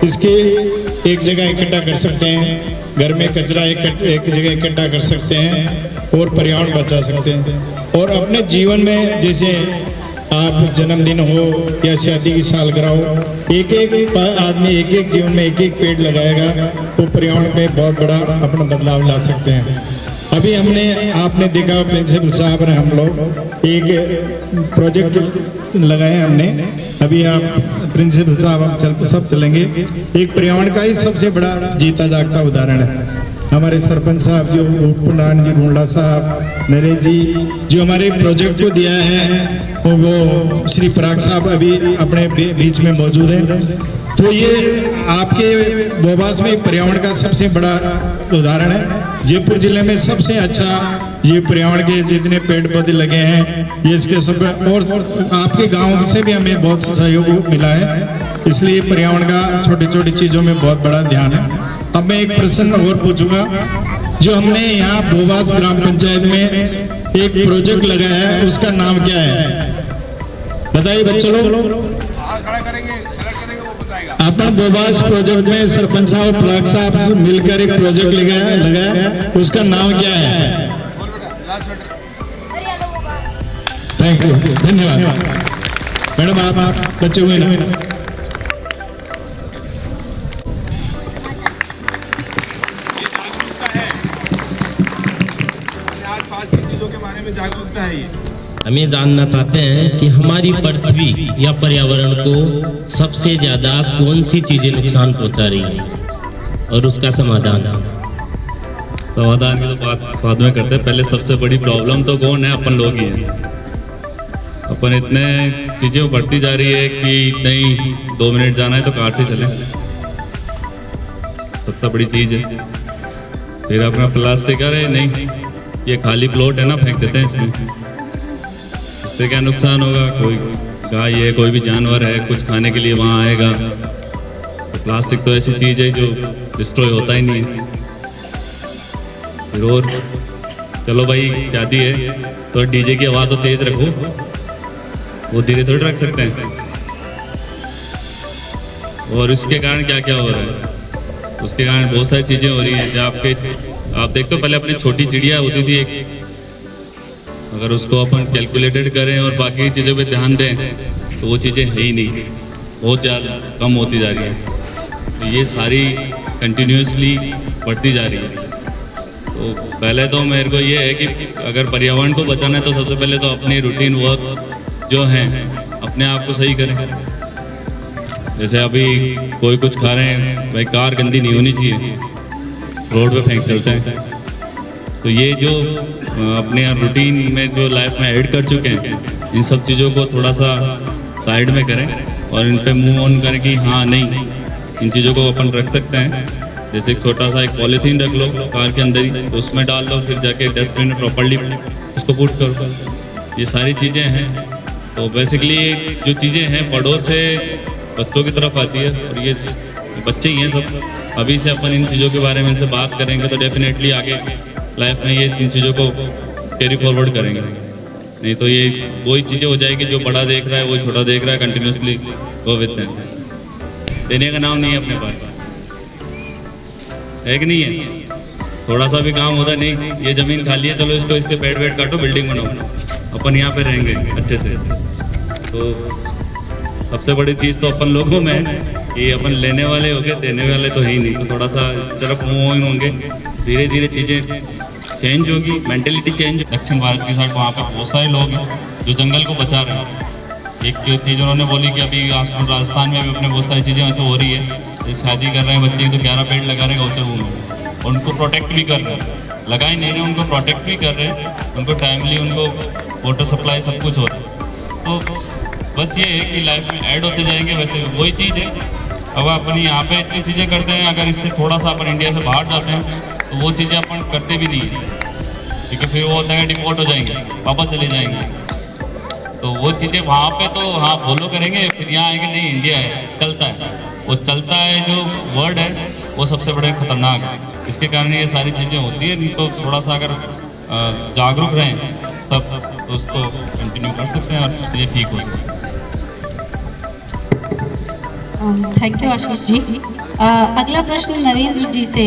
इसके एक जगह इकट्ठा कर सकते हैं। घर में कचरा एक जगह इकट्ठा कर सकते हैं और पर्यावरण बचा सकते हैं। और अपने जीवन में जैसे आप जन्मदिन हो या शादी की सालगिरह हो, एक एक आदमी एक एक जीवन में एक एक पेड़ लगाएगा तो पर्यावरण पे बहुत बड़ा अपना बदलाव ला सकते हैं। अभी आपने देखा प्रिंसिपल साहब ने हम लोग एक प्रोजेक्ट लगाए हमने। अभी आप प्रिंसिपल साहब सब चलेंगे। एक पर्यावरण का ही सबसे बड़ा जीता जागता उदाहरण है हमारे सरपंच साहब जो उत्पन्नारायण जी गुंडा साहब, नरेश जी जो हमारे प्रोजेक्ट को दिया है, वो श्री पराग साहब अभी अपने बीच में मौजूद हैं। तो ये आपके बोबास में पर्यावरण का सबसे बड़ा उदाहरण है। जयपुर जिले में सबसे अच्छा ये पर्यावरण के जितने पेड़ पौधे लगे हैं ये इसके सब, और आपके गांव से भी हमें बहुत सहयोग मिला है। इसलिए पर्यावरण का छोटी छोटी चीजों में बहुत बड़ा ध्यान है। अब मैं एक प्रश्न और पूछूंगा। जो हमने यहाँ बोबास ग्राम पंचायत में एक प्रोजेक्ट लगाया है उसका नाम क्या है बताइए बच्चों लोग। अपन बोबास प्रोजेक्ट में सरपंच साहब पराग साहब मिलकर एक प्रोजेक्ट लगाया, उसका नाम क्या है? थैंक यू, धन्यवाद मैडम। आप बच्चों को जागरूकता है ये। हम ये जानना चाहते हैं कि हमारी पृथ्वी या पर्यावरण को सबसे ज्यादा कौन सी चीजें नुकसान पहुंचा रही हैं और उसका समाधान की तो बात बाद में करते हैं। पहले सबसे बड़ी प्रॉब्लम तो कौन है? अपन लोग ही हैं। अपन इतने चीजें बढ़ती जा रही है कि नहीं 2 मिनट जाना है तो काटते चले, सबसे बड़ी चीज है। फिर अपना प्लास्टिक, अरे नहीं ये खाली प्लॉट है ना, फेंक देते हैं इसमें, इससे क्या नुकसान होगा? कोई गाय है, कोई भी जानवर है, कुछ खाने के लिए वहाँ आएगा। तो प्लास्टिक तो ऐसी चीज है जो डिस्ट्रॉय होता ही नहीं है। फिर और चलो भाई शादी है तो डीजे की आवाज़ तो तेज रखो, वो धीरे थोड़ी रख सकते हैं। और इसके कारण क्या क्या हो रहा है? उसके कारण बहुत सारी चीज़ें हो रही हैं। जो आप देखते हो पहले अपनी छोटी चिड़िया होती थी एक, अगर उसको अपन कैलकुलेटेड करें और बाकी चीज़ों पे ध्यान दें तो वो चीज़ें है ही नहीं, बहुत ज़्यादा कम होती जा रही है। तो ये सारी कंटिन्यूसली बढ़ती जा रही है। तो पहले तो मेरे को ये है कि अगर पर्यावरण को बचाना है तो सबसे पहले तो अपनी रूटीन वर्क जो है अपने आप को सही करें। जैसे अभी कोई कुछ खा रहे हैं, भाई कार गंदी नहीं होनी चाहिए, रोड पे फेंक चलते हैं। तो ये जो अपने रूटीन में जो लाइफ में ऐड कर चुके हैं, इन सब चीज़ों को थोड़ा सा साइड में करें और इन पे मूव ऑन करें कि हाँ नहीं इन चीज़ों को अपन रख सकते हैं। जैसे एक छोटा सा एक पॉलीथीन रख लो कार के अंदर ही, उसमें डाल दो, फिर जाके डस्टबिन में प्रॉपर्ली उसको पुट करो। ये सारी चीज़ें हैं। तो बेसिकली जो चीज़ें हैं बड़ों से बच्चों की तरफ आती है, और ये बच्चे ही हैं सब। अभी से अपन इन चीज़ों के बारे में इनसे बात करेंगे तो डेफिनेटली आगे लाइफ में ये इन चीज़ों को कैरी फॉरवर्ड करेंगे। नहीं तो ये वही चीज़ें हो जाएगी जो बड़ा देख रहा है वो छोटा देख रहा है, कंटिन्यूसली गो विद दैट। देने का नाम नहीं है अपने पास, है कि नहीं है? थोड़ा सा भी काम होता नहीं, ये ज़मीन खाली है, चलो इसको इसके पेड़ वेड़ काटो, बिल्डिंग बनाओ, अपन यहाँ पे रहेंगे अच्छे से। तो सबसे बड़ी चीज़ तो अपन लोगों में है कि अपन लेने वाले हो गए, देने वाले तो है ही नहीं। तो थोड़ा सा इस तरफ मूव ऑन होंगे, धीरे धीरे चीज़ें चेंज होगी, मेंटेलिटी चेंज। दक्षिण भारत की साइड वहाँ पे बहुत सारे लोग हैं जो जंगल को बचा रहे हैं। एक चीज़ उन्होंने बोली कि अभी राजस्थान में भी अपने बहुत सारी चीज़ें ऐसे हो रही है जैसे शादी कर रहे हैं बच्चे की तो 11 पेड़ लगा रहे हैं गौचर भूमि में, और उनको प्रोटेक्ट भी कर रहे हैं, लगाए नहीं रहे उनको प्रोटेक्ट भी कर रहे हैं, उनको टाइमली उनको वाटर सप्लाई सब कुछ हो रहा है। तो बस ये है कि लाइफ में ऐड होते जाएंगे। वैसे वही चीज़ है, अब अपन यहाँ पे इतनी चीज़ें करते हैं, अगर इससे थोड़ा सा अपन इंडिया से बाहर जाते हैं तो वो चीज़ें अपन करते भी नहीं है, क्योंकि फिर वो होता है डिपोर्ट हो जाएंगे, वापस चले जाएंगे। तो वो चीज़ें वहाँ पे तो हाँ फॉलो करेंगे, फिर यहाँ आएंगे नहीं इंडिया है चलता है, वो चलता है जो वर्ड है वो सबसे बड़े खतरनाक है। इसके कारण ये सारी चीज़ें होती है। नहीं तो थोड़ा सा अगर जागरूक रहें सब तो उसको कंटिन्यू कर सकते हैं और चीज़ें ठीक हो सकती हैं। Thank you Ashish ji. अगला प्रश्न नरेंद्र जी से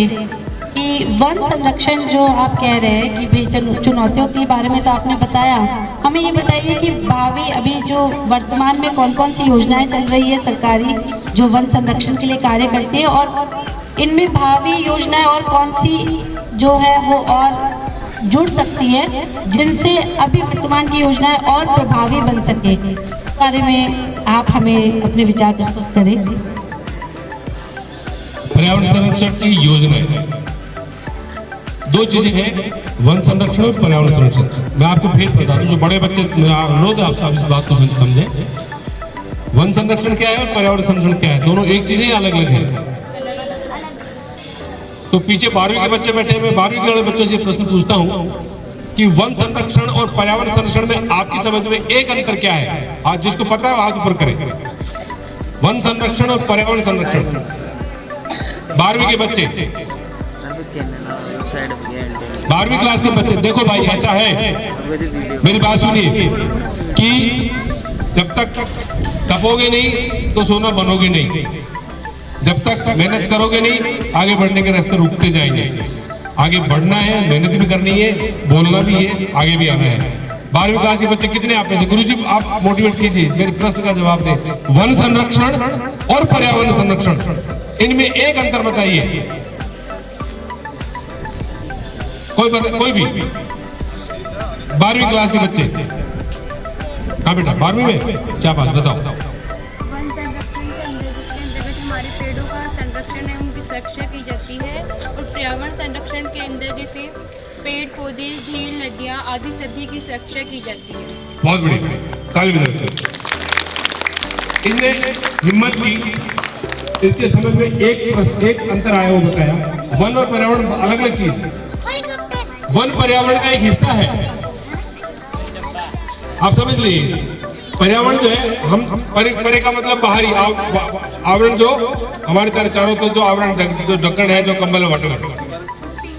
कि वन संरक्षण जो आप कह रहे हैं कि भाई चुनौतियों के बारे में तो आपने बताया, हमें ये बताइए कि भावी अभी जो वर्तमान में कौन कौन सी योजनाएं चल रही है सरकारी जो वन संरक्षण के लिए कार्य करती है, और इनमें भावी योजनाएं और कौन सी जो है वो और जुड़ सकती है जिनसे अभी वर्तमान की योजनाएं और प्रभावी बन सके। इस बारे में आप हमें अपने विचार प्रस्तुत करें। पर्यावरण संरक्षण की योजना दो चीजें हैं, वन संरक्षण और पर्यावरण संरक्षण। मैं आपको भेद बता दूं, जो बड़े बच्चे अनुरोध है आप इस बात को समझे। वन संरक्षण क्या है और पर्यावरण संरक्षण क्या है, दोनों एक चीजें अलग अलग हैं। तो पीछे 12वीं के बच्चे बैठे, मैं 12वीं के वाले बच्चों से प्रश्न पूछता हूं कि वन संरक्षण और पर्यावरण संरक्षण में आपकी समझ में एक अंतर क्या है? आज जिसको पता है हाथ ऊपर करे। वन संरक्षण और पर्यावरण संरक्षण, 12वीं के बच्चे, 12वीं क्लास के बच्चे, देखो भाई ऐसा है, मेरी बात सुनिए कि जब तक तपोगे नहीं तो सोना बनोगे नहीं, जब तक मेहनत करोगे नहीं आगे बढ़ने के रास्ते रुकते जाएंगे। आगे बढ़ना है, मेहनत भी करनी है, बोलना भी है, आगे भी आना है। 12वीं क्लास के बच्चे कितने आप में से? गुरुजी आप मोटिवेट कीजिए, मेरे प्रश्न का जवाब दें। वन संरक्षण और पर्यावरण संरक्षण, इनमें एक अंतर बताइए। कोई भी 12वीं क्लास के बच्चे, हाँ बेटा 12वीं में चापास बताओ। वन संरक्षण के अंतर्गत हमारे पेड़ों का संरक्षण एवं उनकी सुरक्षा की जाती है, और पर्यावरण संरक्षण के अंदर जैसे पेड़ पौधे, झील, नदियाँ आदि सभी की सुरक्षा की जाती है। बहुत बढ़िया, ताली बजाते। इसने हिम्मत की, इसके समझ में एक अंतर आया, वो बताया। वन और पर्यावरण अलग अलग चीज है। वन पर्यावरण का एक हिस्सा है, आप समझ लीजिए। पर्यावरण जो है, हम परे का मतलब बाहरी आवरण, जो हमारे चारों तरफ जो आवरण, जो ढक्कन है, जो कंबल है, वटन,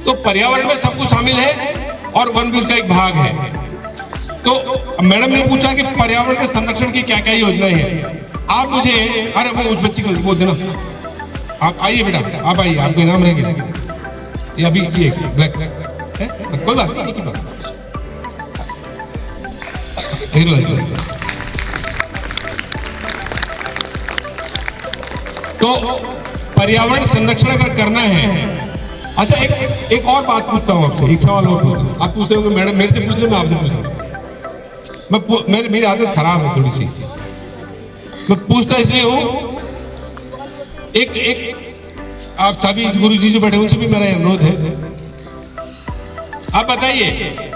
तो पर्यावरण में सब कुछ शामिल है और वन भी उसका एक भाग है। तो मैडम ने पूछा कि पर्यावरण के संरक्षण की क्या क्या योजनाएं हैं। आप मुझे, अरे वो उस बच्ची को बोल देना, आप आइए बेटा, आप आइए, आपको इनाम रहेगा। ये अभी ये ब्लैक है, कोई बात नहीं, की बात। तो पर्यावरण संरक्षण अगर करना है, अच्छा एक और बात पूछता हूँ आपसे, एक सवाल और पूछता हूँ। आप पूछते हो मैडम मेरे से पूछ रहे, मैं आपसे पूछ रहा हूँ। मेरी आदत खराब है थोड़ी सी, मैं पूछता इसलिए हूँ, एक आप सभी गुरु जी जो बैठे उनसे भी मेरा अनुरोध है, आप बताइए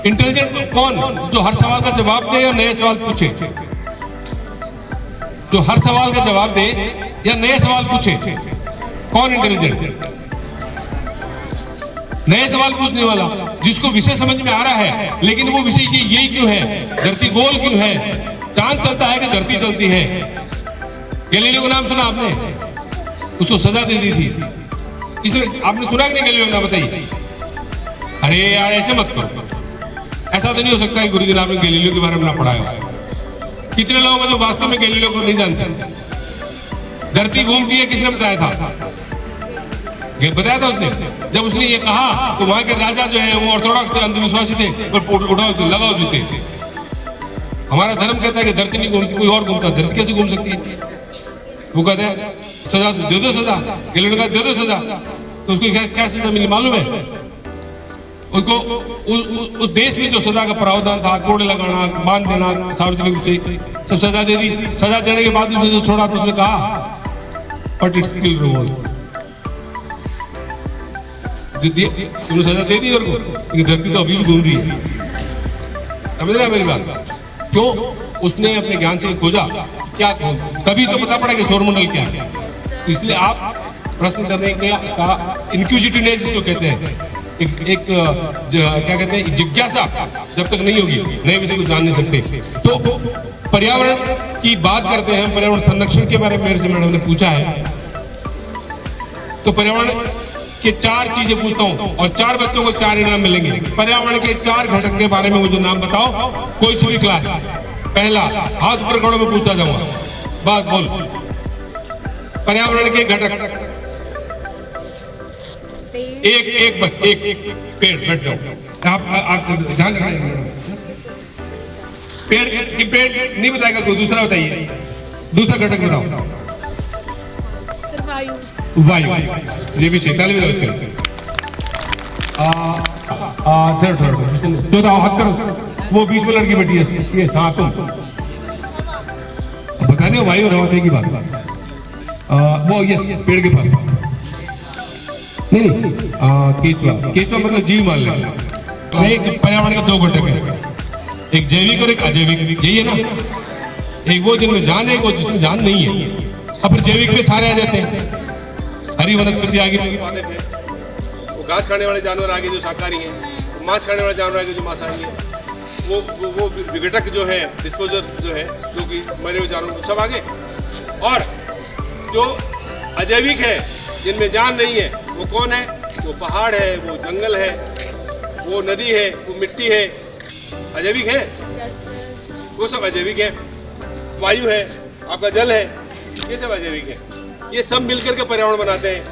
इंटेलिजेंट कौन, जो हर सवाल का जवाब दे या नए सवाल पूछे? जो हर सवाल का जवाब दे या नए सवाल पूछे, कौन इंटेलिजेंट? नए सवाल पूछने वाला, जिसको विषय समझ में आ रहा है, लेकिन वो विषय यही क्यों है, धरती गोल क्यों है, चांद चलता है कि धरती चलती है। गैलीलियो का नाम सुना आपने? उसको सजा दे दी थी, इसलिए आपने सुना कि नहीं गैलीलियो का नाम? बताइए। अरे यार ऐसे मत करो, ऐसा तो नहीं हो सकता कि गुरु जी ने आपने गैलीलियो के बारे में ना पढ़ाया। कितने लोग हैं जो वास्तव में गैलीलियो को नहीं जानते? धरती घूमती है किसने बताया था? बताया था उसने। जब उसने ये कहा तो वहां के राजा जो है वो ऑर्थोडॉक्स थे, अंधविश्वासी थे, और उठाओ लगाओ जूते। हमारा धर्म कहता है कि धरती नहीं घूमती, कोई और घूमता, धरती कैसे घूम सकती है? वो कहते हैं सजा दे दो, सजा। गैलीलियो का दे दो सजा, तो उसको क्या सजा मिली मालूम है? उनको उस देश में जो सजा का प्रावधान था, कोड़े लगाना, बांध देना, सार्वजनिक रूप से सब सजा दे दी। सजा देने के बाद उसने जो छोड़ा तो उसने कहा बट इट्स स्टिल रिवॉल्व, तुमने सजा दे दी मेरे को, लेकिन धरती तो अभी भी घूम रही है। समझ रहे हैं मेरी बात? क्यों? उसने अपने ज्ञान से खोजा क्या, तभी तो पता पड़ा कि सौरमंडल क्या है। इसलिए आप प्रश्न करने का इंक्विजिटिवनेस इसको कहते हैं, एक क्या कहते हैं, जिज्ञासा जब तक नहीं होगी नए विषय को जान नहीं सकते। तो पर्यावरण की बात करते हैं, पर्यावरण संरक्षण के बारे में मेरे से मैडम ने पूछा है, तो पर्यावरण के 4 चीजें पूछता हूं और 4 बच्चों को 4 इनाम मिलेंगे। पर्यावरण के 4 घटक के बारे में मुझे नाम बताओ, कोई सी भी क्लास। पहला हाथ ऊपर करो, मैं पूछता जाऊंगा, बात बोल। पर्यावरण के घटक एक बस एक पेड़, बैठ जाओ आप ध्यान रखिए। पेड़ नहीं बताएगा कोई, दूसरा बताइए, दूसरा घटक बताओ। वायु, ये भी 46 में थर्ड चौथा हाथ करो, वो बीच में लड़की बैठी है, ये हाँ तुम बताने हो वायु और हवा की बात। वो यस पेड़ के पास नहीं केचुआ मतलब जीव मान लें। एक पर्यावरण के 2 घटक है, एक जैविक और एक अजैविक, यही है ना। एक वो जिनमें जान है, एक वो जिसमें जान नहीं है। अब फिर जैविक में सारे आ जाते हैं, हरी वनस्पति आगे, वो घास खाने वाले जानवर आगे जो शाकाहारी हैं, मांस खाने वाले जानवर आगे जो मांसाहारी हैं, वो विघटक जो है, डिस्पोजर जो है, जो कि मरे हुए जानवर सब आगे। और जो अजैविक है, जिनमें जान नहीं है, वो कौन है? वो पहाड़ है, वो जंगल है, वो नदी है, वो मिट्टी है, अजैविक है, वो सब अजैविक है। वायु है, आपका जल है, ये सब अजैविक है। ये सब मिलकर के पर्यावरण बनाते हैं।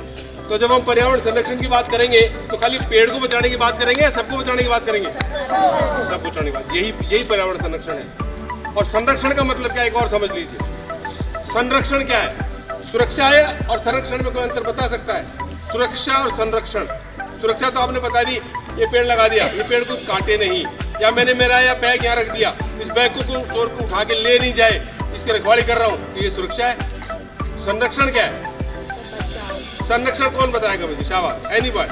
तो जब हम पर्यावरण संरक्षण की बात करेंगे तो खाली पेड़ को बचाने की बात करेंगे या सबको बचाने की बात करेंगे? सब बचाने की बात, यही पर्यावरण संरक्षण है। और संरक्षण का मतलब क्या है, एक और समझ लीजिए। संरक्षण क्या है? सुरक्षा है और संरक्षण में कोई अंतर बता सकता है? सुरक्षा और संरक्षण, सुरक्षा तो आपने बता दी, ये पेड़ लगा दिया, ये पेड़ को काटे नहीं, या मैंने मेरा या बैग यहाँ रख दिया, इस बैग को चोर को उठा के ले नहीं जाए, इसकी रखवाली कर रहा हूँ, तो ये सुरक्षा है। संरक्षण क्या है? संरक्षण कौन बताएगा मुझे? शाबाश, एनी बॉय,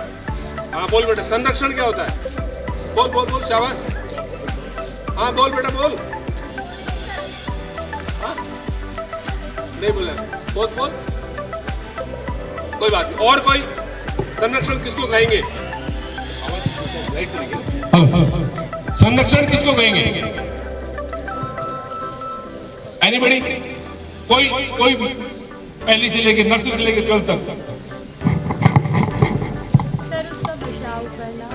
हाँ बोल बेटा, संरक्षण क्या होता है? बोल बोल बोल, शाबाश, हाँ बोल बेटा बोल। हाँ नहीं बोला, बोल बोल, कोई बात नहीं। और कोई? संरक्षण किसको कहेंगे? संरक्षण किसको कहेंगे? एनीबॉडी? कोई भी, पहली से लेकर नर्सरी से लेकर 12 तक। सर उसका बचाव करना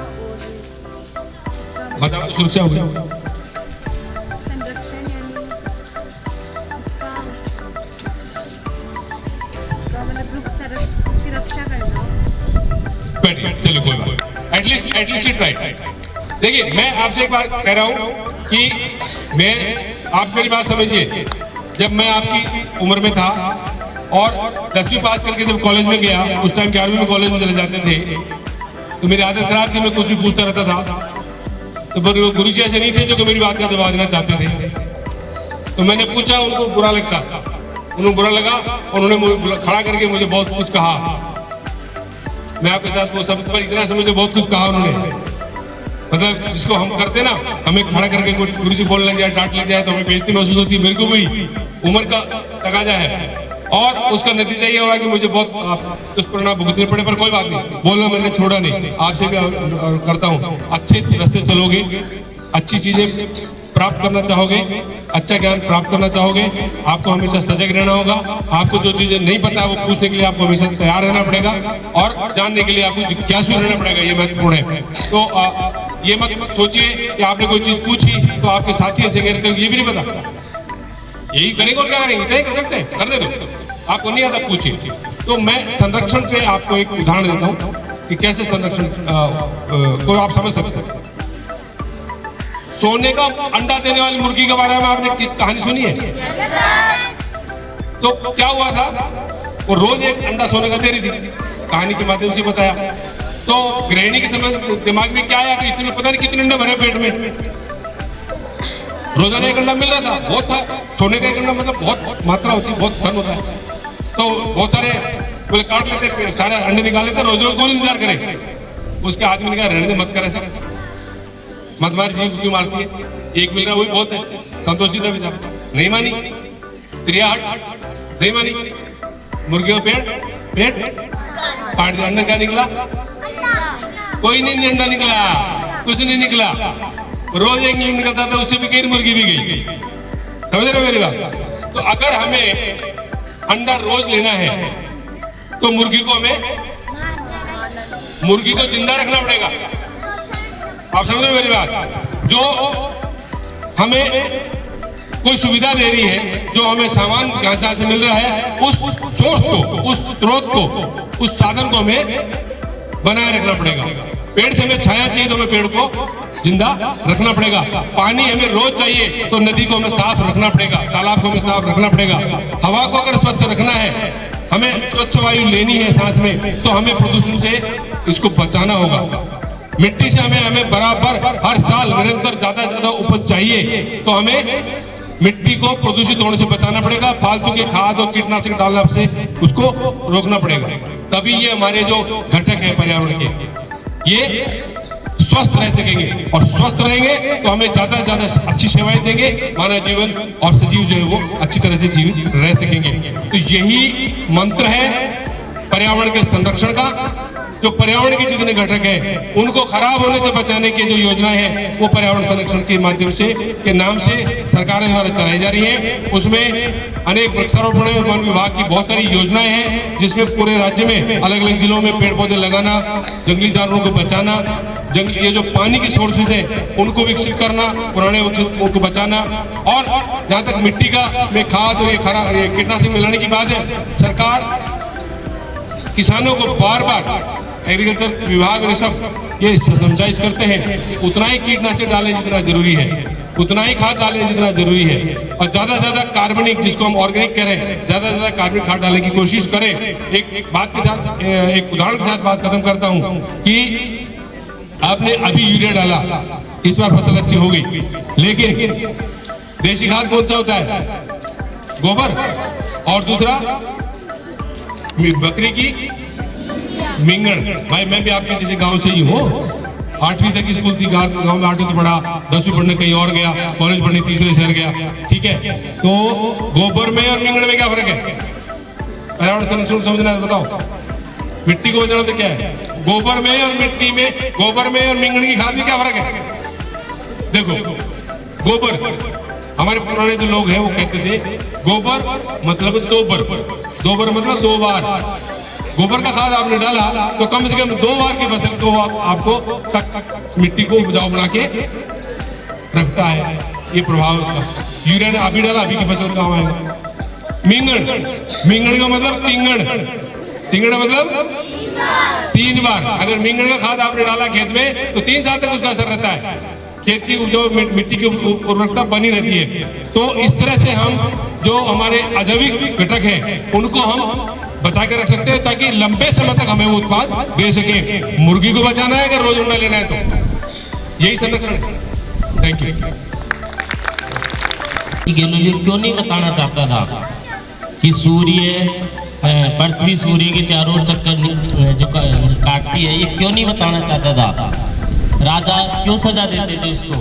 और बताओ, सुरक्षा हो गई, संरक्षण यानी उसका मतलब उसकी रक्षा करना। बैठिए, चलो कोई बात, एटलीस्ट ट्राई। देखिए, मैं आपसे एक बात कह रहा हूं कि आप मेरी बात समझिए। जब मैं आपकी उम्र में था और 10वीं पास करके जब कॉलेज में गया, उस टाइम 11वीं में कॉलेज में चले जाते थे, तो मेरी आदत खराब थी, मैं कुछ भी पूछता रहता था। तो गुरु जी ऐसे नहीं थे जो मेरी बात का जवाब देना चाहते थे। तो मैंने पूछा, उनको बुरा लगता, उन्हें बुरा लगा, उन्होंने मुझे खड़ा करके मुझे बहुत कुछ कहा। मैं आपके साथ वो सब पर इतना समय मुझे बहुत कुछ कहा उन्होंने, मतलब जिसको हम करते ना, हमें खड़ा करके गुरु जी बोलने लग जाए, डांट लग जाए तो हमें बेइज्जती महसूस होती है। मेरे को भी उम्र का तकाजा है और उसका नतीजा ये हुआ कि मुझे बहुत दुष्परिणाम भुगतने पड़े, पर कोई बात नहीं, बोलना मैंने छोड़ा नहीं। आपसे भी करता हूँ, अच्छे रास्ते चलोगे, अच्छी चीजें प्राप्त करना चाहोगे, अच्छा ज्ञान प्राप्त करना चाहोगे, आपको हमेशा सजग रहना होगा। आपको जो चीजें नहीं पता है वो पूछने के लिए आपको हमेशा तैयार रहना पड़ेगा और जानने के लिए आपको जिज्ञासु रहना पड़ेगा, ये महत्वपूर्ण है। तो ये मत सोचिए कि आपने कोई चीज पूछी तो आपके साथी ऐसे कहते हैं, ये भी नहीं पता, यही करेंगे और क्या करेंगे, नहीं कर सकते, करने दो, आपको नहीं आता पूछिए। तो मैं संरक्षण पे आपको एक उदाहरण देता हूँ कि कैसे संरक्षण को आप समझ सकते हैं। सोने का अंडा देने वाली मुर्गी के बारे में आपने कहानी सुनी है? तो क्या हुआ था, वो रोज एक अंडा सोने का दे रही थी, कहानी के माध्यम से बताया। तो गृहिणी के समझ दिमाग में क्या आया कि इतने पता नहीं कितने अंडे भरे पेट में, रोजाना एक अंडा मिल रहा था, बहुत था, सोने का एक अंडा मतलब बहुत मात्रा होती है, बहुत धन होता है। तो बहुत सारे बोले काट लेते, सारे अंडे निकाल लेते, रोज रोज कौन इंतजार करे, उसके आदमी ने कहा रहने दे, मत कर ऐसा, मत मार, जीव क्यों मारती है, एक मिल रहा वही बहुत है। संतोष जी तभी साहब नहीं मानी, त्रिया हट नहीं मानी, मुर्गी का पेट फाड़ दिया, अंदर क्या निकला, कोई नहीं अंडा निकला, कुछ नहीं निकला, रोज एक निकलता था, उससे भी कई मुर्गी भी गई। समझ रहे हो मेरी बात? तो अगर हमें अंडा रोज लेना है तो मुर्गी को जिंदा रखना पड़ेगा। आप समझ रहे हो मेरी बात? जो हमें कोई सुविधा दे रही है, जो हमें सामान जहां से मिल रहा है, उस सोर्स को, उस स्रोत को, उस साधन को हमें बनाए रखना पड़ेगा। पेड़ से हमें छाया चाहिए तो हमें पेड़ को जिंदा रखना पड़ेगा। पानी हमें रोज चाहिए तो नदी को हमें साफ रखना पड़ेगा, तालाब को हमें साफ रखना पड़ेगा। हवा को अगर स्वच्छ रखना है, हमें स्वच्छ वायु लेनी है सांस में, तो हमें प्रदूषण से इसको बचाना होगा। मिट्टी से हमें बराबर हर साल निरंतर ज्यादा से ज्यादा उपज चाहिए, तो हमें मिट्टी को प्रदूषित होने से बचाना पड़ेगा। फालतू के खाद और कीटनाशक डालने से उसको रोकना पड़ेगा। तभी ये हमारे जो घटक है पर्यावरण के, ये स्वस्थ रह सकेंगे, और स्वस्थ रहेंगे तो हमें ज्यादा से ज्यादा अच्छी सेवाएं देंगे, मानव जीवन और सजीव जो है वो अच्छी तरह से जीवित रह सकेंगे। तो यही मंत्र है पर्यावरण के संरक्षण का। जो पर्यावरण के जितने घटक हैं उनको खराब होने से बचाने की जो योजना है वो पर्यावरण संरक्षण के माध्यम से के नाम से सरकार द्वारा चलाई जा रही है। उसमें अनेक वृक्षारोपण वन विभाग की बहुत सारी योजनाएं हैं, जिसमें पूरे राज्य में अलग अलग जिलों में पेड़ पौधे लगाना, जंगली जानवरों को बचाना, ये जो पानी की सोर्सेज है उनको विकसित करना, पुराने उनको बचाना, और जहां तक मिट्टी का में खाद और ये कीटनाशक मिलाने की बात है, सरकार किसानों को बार बार एग्रीकल्चर विभाग ने सब ये समझाइश करते हैं, उतना ही कीटनाशक डालें जितना जरूरी है, उतना ही खाद डालें जितना जरूरी है, और ज्यादा से ज्यादा कार्बनिक, जिसको हम ऑर्गेनिक करें, ज्यादा से ज्यादा कार्बनिक खाद डालने की कोशिश करें। एक बात के साथ, एक उदाहरण के साथ बात खत्म करता हूं कि आपने अभी यूरिया डाला, इस बार फसल अच्छी हो गई, लेकिन देसी खाद कौन सा होता है? गोबर, और दूसरा बकरी की मिंगण। भाई मैं भी आपके जैसे गांव से ही हूँ, 8वीं तक स्कूल थी गांव में, 8वीं तो पढ़ा, 10वीं पढ़ने कहीं और गया, कॉलेज पढ़ने तीसरे शहर गया, ठीक है। तो गोबर में और मिंगण में क्या फर्क है? पर्यावरण संरक्षण समझना है, बताओ। मिट्टी को बचाना तो क्या है? गोबर में और मिट्टी में, गोबर में और मिंगण की खाद में क्या फर्क है? देखो, गोबर, हमारे पुराने जो लोग हैं वो कहते थे गोबर मतलब दोबर मतलब 2 बार। गोबर का खाद आपने डाला तो कम से कम 2 बार की फसल को आपको तक मिट्टी को उपजाऊ बना के रखता है, ये प्रभाव उसका। यूरिया ने अभी डाला, अभी की फसल काम आएगा। मिंगण का मतलब तींगण मतलब 3 बार। अगर मिंगण का खाद आपने डाला खेत में तो 3 साल तक उसका असर रहता है, खेत की उपजाऊ मिट्टी की उर्वरकता बनी रहती है। तो इस तरह से हम जो हमारे अजैविक घटक हैं उनको हम बचा के रख सकते हैं, ताकि लंबे समय तक हमें वो उत्पाद दे सके। मुर्गी को बचाना है अगर रोज अंडा लेना है तो यही संरक्षण है। Thank you. गैलीलियो क्यों नहीं बताना चाहता था कि सूर्य, पृथ्वी सूर्य के चारों ओर चक्कर जो काटती है, ये क्यों नहीं बताना चाहता था? राजा क्यों सजा देते थे उसको?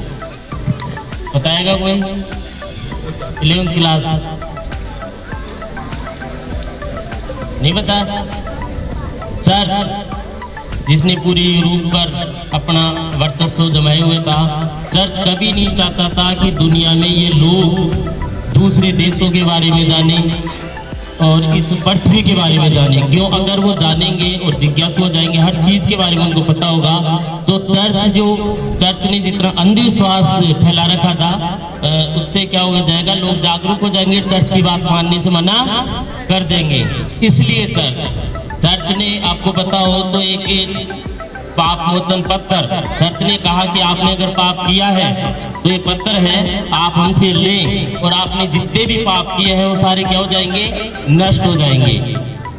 बताएगा कोई? 11th क्लास नहीं बता? चर्च जिसने पूरी यूरोप पर अपना वर्चस्व जमाए हुए था, चर्च कभी नहीं चाहता था कि दुनिया में ये लोग दूसरे देशों के बारे में जाने और इस पृथ्वी के बारे में जाने। क्यों? अगर वो जानेंगे और जिज्ञासु हो जाएंगे, हर चीज के बारे में उनको पता होगा, तो चर्च ने जितना अंधविश्वास फैला रखा था उससे क्या हो जाएगा, लोग जागरूक हो जाएंगे, चर्च की बात मानने से मना कर देंगे। इसलिए चर्च ने, आपको पता हो तो, एक पाप मोचन पत्थर, चर्च ने कहा कि आपने अगर पाप किया है तो ये पत्थर है, आप हमसे लें, और आपने जितने भी पाप किए हैं वो सारे क्या हो जाएंगे? नष्ट हो जाएंगे।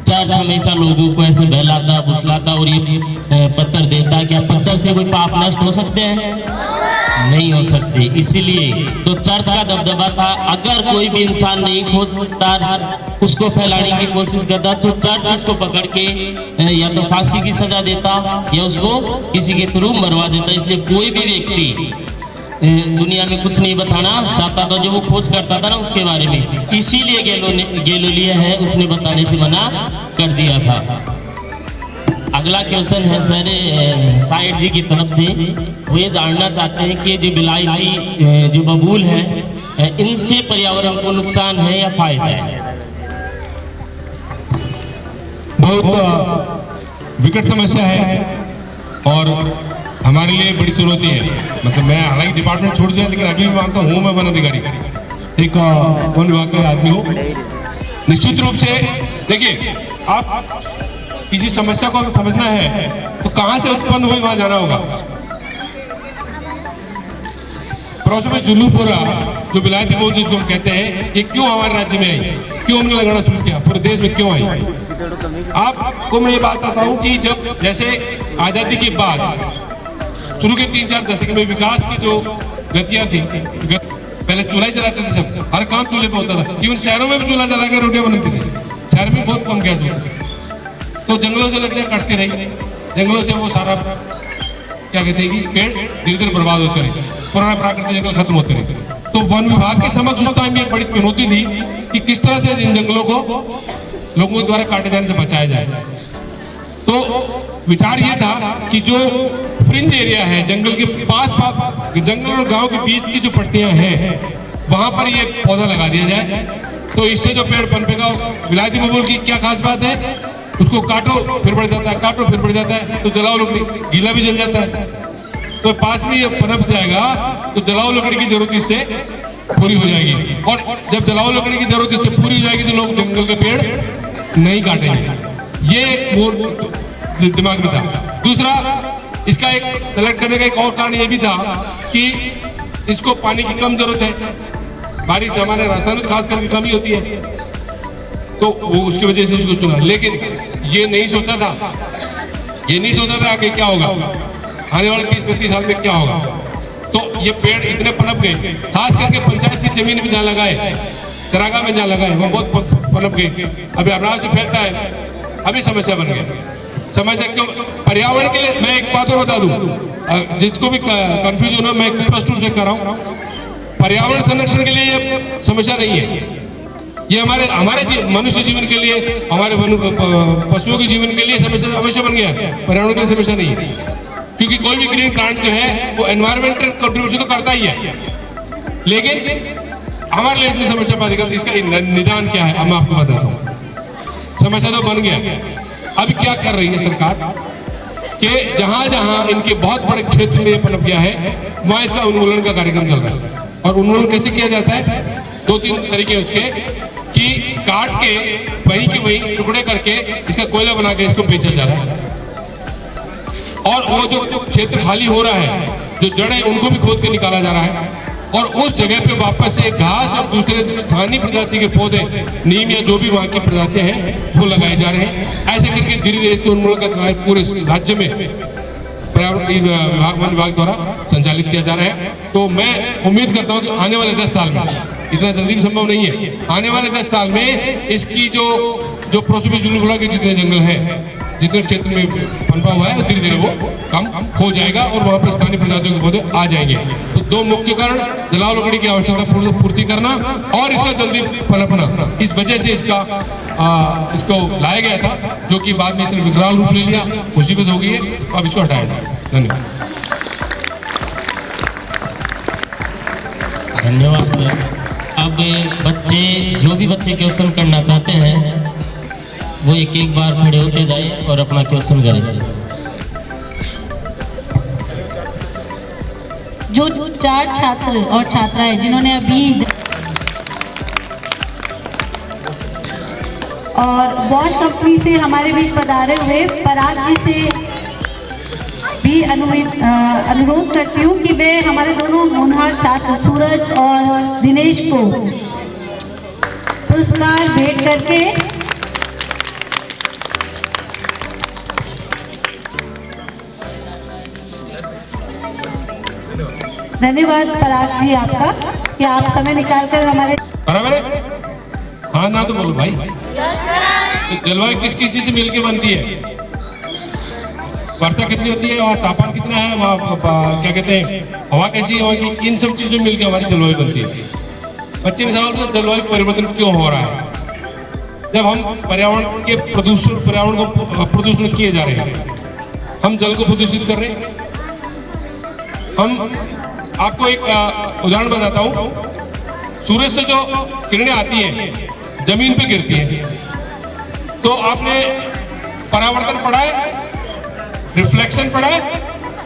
चर्च हमेशा लोगों को ऐसे बहलाता फुसलाता और ये पत्थर देता। क्या पत्थर से कोई पाप नष्ट हो सकते हैं? नहीं हो सकती। इसीलिए तो चर्च का दबदबा था, अगर कोई भी इंसान नहीं खोजता, उसको फैलाने की कोशिश करता, तो चर्च उसको पकड़ के या तो फांसी की सजा देता या उसको किसी के थ्रू मरवा देता। इसलिए कोई भी व्यक्ति दुनिया में कुछ नहीं बताना चाहता था जो वो खोज करता था ना उसके बारे में, इसीलिए गैलीलियो है उसने बताने से मना कर दिया था। अगला क्वेश्चन है सर साइड जी की तरफ से, वो ये जानना चाहते हैं कि जो विलायती जो बबूल है इनसे पर्यावरण को नुकसान है या फायदा है? बहुत विकट समस्या है और हमारे लिए बड़ी चुनौती है। मतलब मैं हालांकि डिपार्टमेंट छोड़ दिया, लेकिन अभी भी मानता हूँ मैं वन अधिकारी, एक वन विभाग का आदमी हूँ। निश्चित रूप से देखिए, आप किसी समस्या को अगर समझना है तो कहां से उत्पन्न हुई वहां जाना होगा। प्रोसो जुल्लूपुरा जो विलायती बबूल जिसको हम कहते हैं, ये क्यों हमारे राज्य में आई, क्यों हमने लगाना शुरू किया, पूरे देश में क्यों आई? आपको मैं ये बात बताता हूं कि जब जैसे आजादी के बाद शुरू के 3-4 दशक में विकास की जो गतियां थी, पहले चूल्हा ही जलाते थे, सब हर काम चूल्हे पे होता था। इवन शहरों में भी चूल्हा जला के रोटियां बनती थी, शहर में बहुत कम गैस होती। तो जंगलों से लकड़ियां कटती रही, जंगलों से वो सारा क्या कहते हैं कि पेड़ धीरे धीरे बर्बाद होते रहे, पुराना प्राकृतिक जंगल खत्म होते रहे। तो वन विभाग के समक्ष उस टाइम ये बड़ी चुनौती थी कि किस तरह से इन जंगलों को लोगों द्वारा काटे जाने से बचाया जाए। तो विचार ये था कि जो फ्रिंज एरिया है, जंगल के पास जंगल और गांव के बीच की जो पट्टियां हैं, वहां पर ये पौधा लगा दिया जाए। तो इससे जो पेड़ पनपेगा, विलायती बबूल की क्या खास बात है, उसको काटो फिर बढ़ जाता है, काटो फिर बढ़ जाता है, तो जलाओ लकड़ी, गीला भी जल जाता है। तो पास में ये पनप जाएगा तो जलाओ लकड़ी की जरूरत इससे पूरी हो जाएगी, और जब जलाओ लकड़ी की जरूरत इससे पूरी हो जाएगी तो लोग जंगल के पेड़ नहीं काटेंगे। ये एक दिमाग में था। दूसरा, इसका एक सेलेक्ट करने का एक और कारण ये भी था कि इसको पानी की कम जरूरत है, बारिश हमारे राजस्थान में खास करके कमी होती है, तो वो उसकी वजह से इसको चुना। लेकिन ये नहीं सोचा था कि क्या होगा आने वाले 30-35 साल में क्या होगा। तो ये पेड़ इतने पनप गए, खास करके पंचायत की जमीन में जहाँ लगाए, चरागाह में जहाँ लगाए, वो बहुत पनप गए। अभी आराम से फैलता है, अभी समस्या बन गया। समस्या क्यों? पर्यावरण के लिए मैं एक बात और बता दूं, जिसको भी कंफ्यूज होना, मैं स्पष्ट रूप से कर रहा हूँ, पर्यावरण संरक्षण के लिए ये समस्या नहीं है। ये हमारे मनुष्य जीवन के लिए, हमारे पशुओं के जीवन के लिए समस्या अवश्य बन गया, पर्यावरण के लिए समस्या नहीं है। क्योंकि कोई भी ग्रीन प्लांट जो है वो एनवायरमेंटल कंट्रीब्यूशन तो करता ही है, लेकिन हमारे लिए इसलिए समस्या पैदा करती है। इसका निदान क्या है, अब मैं आपको बताता हूँ। समस्या तो बन गया, अभी क्या कर रही है सरकार कि जहां जहां इनके बहुत बड़े क्षेत्र में ये पनप गया है, वहां इसका उन्मूलन का कार्यक्रम चल रहा है। और उन्मूलन कैसे किया जाता है? 2-3 तरीके उसके, कि काट के वहीं के वहीं टुकड़े करके इसका कोयला बना के इसको बेचा जा रहा है, और वो जो क्षेत्र खाली हो रहा है, जो जड़ें उनको भी खोद के निकाला जा रहा है, और उस जगह पे वापस से घास और दूसरे स्थानीय प्रजाति के पौधे, नीम या जो भी वहाँ की प्रजातियां हैं, वो लगाए जा रहे हैं। ऐसे करके धीरे धीरे इसके उन्मूलन का कार्य पूरे राज्य में पर्यावरण वन विभाग द्वारा संचालित किया जा रहा है। तो मैं उम्मीद करता हूँ कि आने वाले 10 साल में, इतना जल्दी भी संभव नहीं है, आने वाले 10 साल में इसकी जो प्रोसो जुल्लूपुरा के जितने जंगल हैं, जितने क्षेत्र में पनपा हुआ है, धीरे धीरे वो कम हो जाएगा और वहाँ पर स्थानीय प्रजातियों के पौधे आ जाएंगे। तो 2 मुख्य कारण, जलाओ लकड़ी की आवश्यकता पूर्ति करना और इसका जल्दी पनपना, इस वजह से इसको लाया गया था, जो कि बाद में इसने विकराल रूप ले लिया, मुसीबत हो गई है, अब इसको हटाया जाए। धन्यवाद। धन्यवाद सर। अब जो भी बच्चे क्वेश्चन करना चाहते हैं वो एक बार खड़े होते जाए और अपना क्वेश्चन करें। जो 4 छात्र और छात्राएं जिन्होंने अभी और बॉश कंपनी से हमारे बीच पधारे हुए पराग जी से भी अनुरोध करती हूँ कि वे हमारे दोनों होनहार छात्र सूरज और दिनेश को पुरस्कार भेंट करके धन्यवाद पराग जी आपका कि आप समय निकालकर हमारे बराबर है? हाँ ना तो बोलो भाई। तो जलवायु किस किस चीज से मिलके बनती है? वर्षा कितनी होती है, वहाँ तापमान कितना है, वहाँ क्या कहते हैं हवा कैसी है वहाँ की, इन सब चीजों में मिलकर हमारी जलवायु बनती है। बच्चे ने सवाल पूछा जलवायु परिवर्तन क्यों हो रहा है? जब हम पर्यावरण के पर्यावरण को प्रदूषण किए जा रहे हैं, हम जल को प्रदूषित कर रहे हैं। हम आपको एक उदाहरण बताता हूँ। सूरज से जो किरणें आती हैं जमीन पे गिरती हैं, तो आपने परावर्तन पढ़ा है, रिफ्लेक्शन पढ़ा है?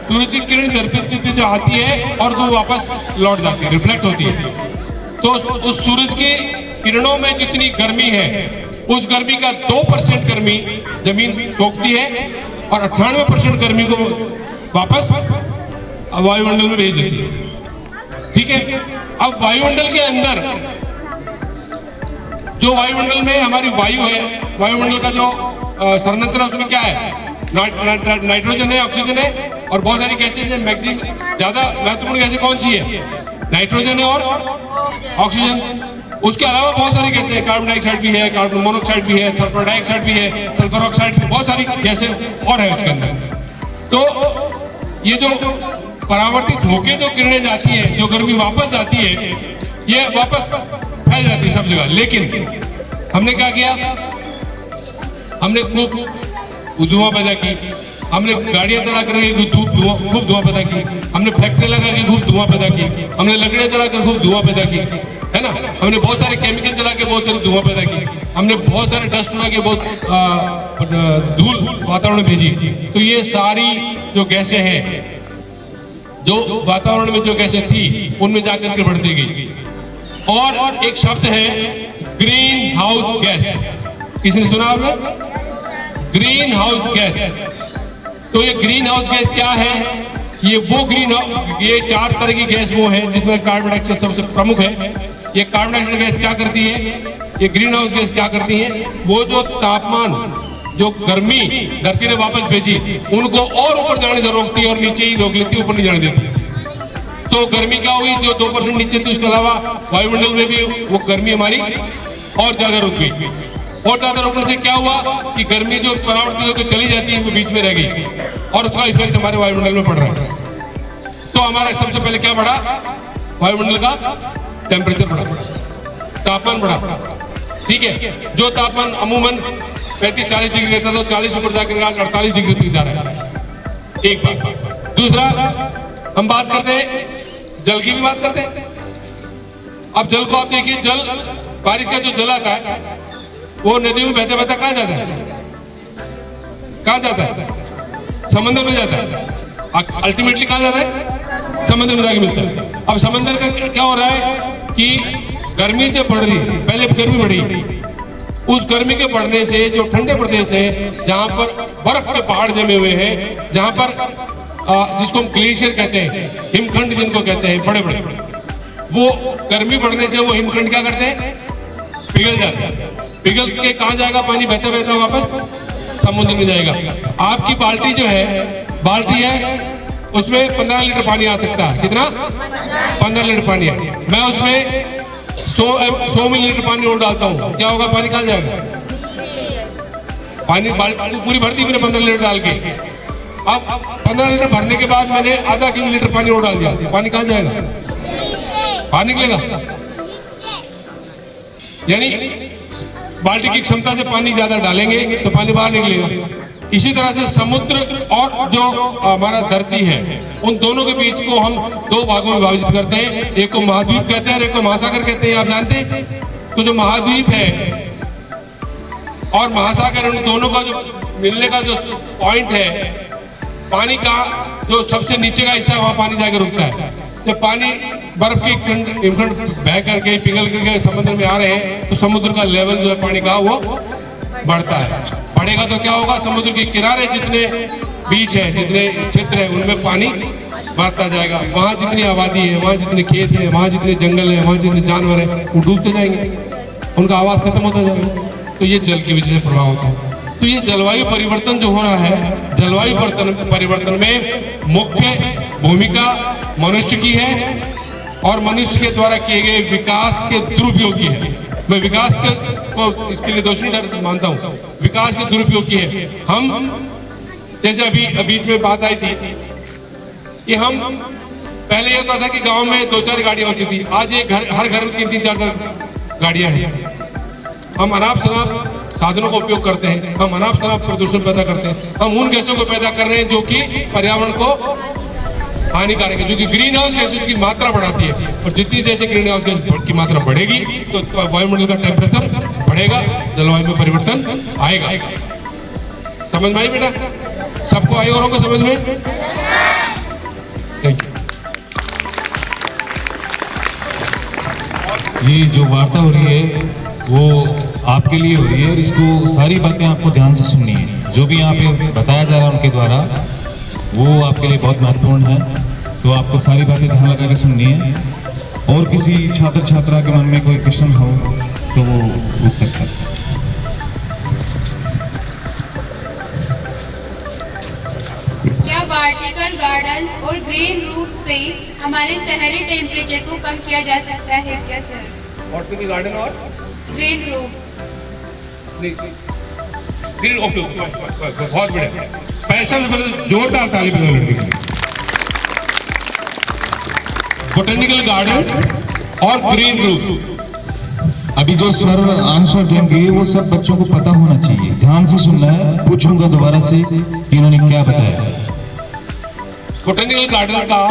सूरज की किरण धरती पे जो आती है और वो वापस लौट जाती है, रिफ्लेक्ट होती है। तो उस सूरज की किरणों में जितनी गर्मी है, उस गर्मी का 2% गर्मी जमीन सोखती है और 98% गर्मी को वापस वायुमंडल में भेज देती है। ठीक है, अब वायुमंडल के अंदर जो वायुमंडल में हमारी वायु है, वायुमंडल का जो संरचना उसमें क्या है? नाइट्रोजन है, ऑक्सीजन है और बहुत सारी गैसेज है। मैक्सिमम ज्यादा महत्वपूर्ण गैसें कौन सी है? नाइट्रोजन है और ऑक्सीजन। उसके अलावा बहुत सारी गैसें हैं, कार्बन डाइऑक्साइड भी है, कार्बन मोनोऑक्साइड भी है, सल्फर डाइऑक्साइड भी है, सल्फर ऑक्साइड, बहुत सारी गैसें और है उसके अंदर। तो ये जो परावर्तित होके जो किरणें जाती हैं, जो गर्मी वापस जाती है, ये वापस फैल जाती है सब जगह। लेकिन हमने क्या किया? हमने खूब धुआं पैदा की, हमने गाड़ियां चला कर खूब धुआं पैदा की, हमने फैक्ट्री लगा के खूब धुआं पैदा की, हमने लकड़ियां चला कर खूब धुआं पैदा की, है ना? हमने बहुत सारे केमिकल चला के बहुत सारे धुआं पैदा की, हमने बहुत सारे डस्ट उड़ा के बहुत धूल वातावरण में भेजी। तो ये सारी जो गैसें हैं, जो वातावरण में जो गैसें थी, उनमें जाकर के बढ़ती गई। और एक शब्द है ग्रीन हाउस गैस, किसने सुना आपने? Green house gas. तो ये ग्रीन हाउस गैस क्या है? ये चार तरह की गैस वो है जिसमें कार्बन डाइऑक्साइड सबसे प्रमुख है। ये कार्बन डाइऑक्साइड गैस क्या करती है? ये ग्रीन हाउस गैस क्या करती है? वो जो तापमान, जो गर्मी धरती ने वापस भेजी, उनको और ऊपर जाने से रोकती है और नीचे ही रोक लेती है, ऊपर नहीं जाने देती। तो गर्मी क्या हुई? जो 2% नीचे थी, उसके अलावा वायुमंडल में भी वो गर्मी हमारी और ज्यादा रुक गई। और ज्यादा रोकने से क्या हुआ कि गर्मी जो परावर्तित होकर चली जाती है वो बीच में रह गई और उसका इफेक्ट हमारे वायुमंडल में पड़ रहा है। तो हमारा सबसे पहले क्या बढ़ा? वायुमंडल का टेम्परेचर बढ़ा, तापमान बढ़ा। ठीक है, जो तापमान अमूमन 35-40 डिग्री रहता था, 40 ऊपर जाकर 48 डिग्री तक जा रहा है। एक बात। दूसरा, हम बात करते हैं जल की भी बात करते हैं। अब जल को आप देखिए, जल बारिश का जो जल आता है वो नदियों में बहता बहता कहाँ जाता है? कहाँ जाता है? समंदर में जाता है। अल्टीमेटली कहाँ जाता है? समंदर में जाके मिलता है। अब समंदर का क्या हो रहा है कि गर्मी जब बढ़ रही, पहले गर्मी बढ़ी, उस गर्मी के बढ़ने से जो ठंडे प्रदेश है, जहां पर बर्फ के पहाड़ जमे हुए हैं, जहां पर जिसको हम ग्लेशियर कहते हैं, हिमखंड जिनको कहते हैं, बड़े बड़े, वो गर्मी बढ़ने से वो हिमखंड क्या करते हैं? पिघल जाते हैं। पिघल के कहाँ जाएगा? पानी बहता बहता वापस समुद्र में जाएगा। आपकी बाल्टी जो है, बाल्टी है, उसमें 15 लीटर पानी आ सकता है। कितना? 15 लीटर पानी है। मैं उसमें 100 मिलीलीटर पानी और डालता हूँ, क्या होगा? पानी कहाँ जाएगा? पानी बाल्टी पूरी भरती मैंने 15 लीटर डाल के। अब 15 लीटर भरने के बाद मैंने आधा लीटर पानी और डाल दिया, पानी कहाँ जाएगा? बाहर निकलेगा। यानी बाल्टी की क्षमता से पानी ज्यादा डालेंगे तो पानी बाहर निकलेगा। इसी तरह से समुद्र और जो हमारा धरती है, उन दोनों के बीच को हम दो भागों में विभाजित करते हैं। एक को महाद्वीप कहते हैं और एक को महासागर कहते हैं। आप जानते हैं? तो जो महाद्वीप है और महासागर, उन दोनों का जो मिलने का जो पॉइंट है, पानी का जो सबसे नीचे का हिस्सा, वहां पानी जाकर रुकता है। जब पानी बर्फ के हिमखंड बह करके पिघल करके समुद्र में आ रहे हैं, तो समुद्र का लेवल जो है पानी का वो बढ़ता है। बढ़ेगा तो क्या होगा? समुद्र के किनारे जितने बीच है, जितने क्षेत्र है, उनमें पानी बढ़ता जाएगा। वहाँ जितनी आबादी है, वहाँ जितने खेत है, वहाँ जितने जंगल है, वहाँ जितने जानवर है, वो डूबते जाएंगे, उनका आवास खत्म होता जाएगा। तो ये जल की वजह से प्रभाव होता है। तो ये जलवायु परिवर्तन जो हो रहा है, जलवायु परिवर्तन में मुख्य भूमिका मनुष्य की है और मनुष्य के द्वारा किए गए विकास के दुरुपयोग की है। मैं विकास को इसके लिए दोषी नहीं मानता हूं, विकास के दुरुपयोग की है। हम जैसे अभी बीच में बात आई थी कि हम पहले ये होता था कि गांव में 2-4 गाड़ियां होती थी, आज ये हर घर में 3-3, 4-4 गाड़ियां हैं। हम अनाप शनाप साधनों का उपयोग करते हैं, हम अनाप शनाप प्रदूषण पैदा करते हैं, हम उन गैसों को पैदा कर रहे हैं जो कि पर्यावरण को हानिकारक है, जो कि ग्रीन हाउस गैसेस की मात्रा बढ़ाती है। और जितनी जैसे ग्रीन हाउस गैस की मात्रा बढ़ेगी तो वायुमंडल का टेम्परेचर बढ़ेगा, जलवायु में परिवर्तन आएगा। समझ में आई बेटा? सबको आई औरों को समझ में? Thank you. ये जो वार्ता हो रही है वो आपके लिए हो रही है और इसको सारी बातें आपको ध्यान से सुननी है। जो भी यहाँ पे बताया जा रहा है उनके द्वारा वो आपके लिए बहुत महत्वपूर्ण है, तो आपको सारी बातें ध्यान लगा के सुननी है। और किसी छात्र छात्रा के मन में कोई प्रश्न हो तो वो पूछ सकता है। क्या वर्टिकल गार्डन्स और ग्रीन रूफ से हमारे शहरी टेम्परेचर को कम किया जा सकता है क्या सर? वर्टिकल गार्डन और ग्रीन रूफ्स। ग्रीन, ओके, बहुत बढ़िया। पैसा से पहले जोरदार ताली बजाओ लड़के के लिए। बोटेनिकल गार्डन और ग्रीन रूफ। अभी जो सर आंसर देंगे वो सब बच्चों को पता होना चाहिए, ध्यान से सुनना है। पूछूंगा दोबारा से कि इन्होंने क्या बताया। बोटेनिकल गार्डन का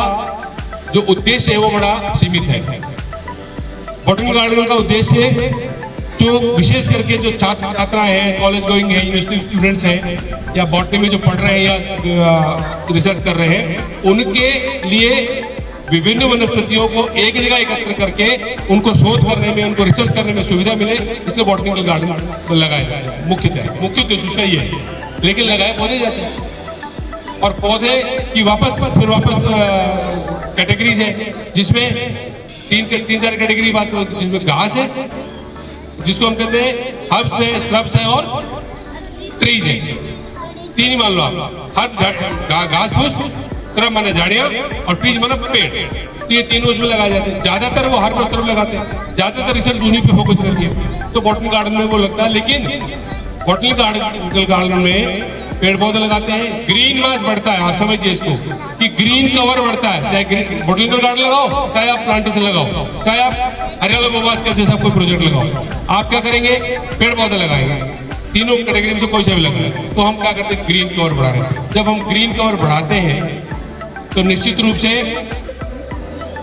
जो उद्देश्य है वो बड़ा सीमित है। बोटेनिकल गार्डन का उद्देश्य जो विशेष करके जो छात्र छात्राएं हैं, कॉलेज गोइंग है, यूनिवर्सिटी स्टूडेंट्स हैं या बॉटनी में जो पढ़ रहे हैं या रिसर्च कर रहे हैं, उनके लिए विभिन्न वनस्पतियों को एक जगह एकत्र करके उनको शोध करने में, उनको रिसर्च करने में सुविधा मिले, इसलिए बोटेनिकल गार्डन लगाया जाता है। मुख्य उद्देश्य उसका ये है। लेकिन लगाए पौधे जाते हैं और पौधे की वापस कैटेगरीज है, जिसमें तीन चार कैटेगरी बात, जिसमें घास है जिसको हम कहते हैं हर्ब्स है, श्रब्स है और ट्रीज है। तीन ही मान लो आप, हर्ब घास फूस, श्रब माने झाड़ियां और ट्रीज माने पेड़। तो ये तीनों उसमें लगाए जाते हैं। ज्यादातर वो हर्ब तरफ लगाते हैं, ज्यादातर रिसर्च उन्हीं पे फोकस रहती है। तो बॉटनी गार्डन में वो लगता है, लेकिन बॉटनी गार्डन में पेड़ पौधे लगाते हैं, ग्रीन मास बढ़ता है। आप समझिए इसको कि ग्रीन कवर बढ़ता है। चाहे बोटेनिकल गार्डन लगाओ, चाहे आप प्लांटेशन लगाओ, चाहे आप हरियाला बोबास का जैसा कोई प्रोजेक्ट लगाओ, आप क्या करेंगे? पेड़ पौधे लगाएंगे। तीनों कैटेगरी में से कोई सा भी लगाए। तो हम क्या करते हैं? ग्रीन कवर बढ़ा रहे हैं। जब हम ग्रीन कवर बढ़ाते हैं तो निश्चित रूप से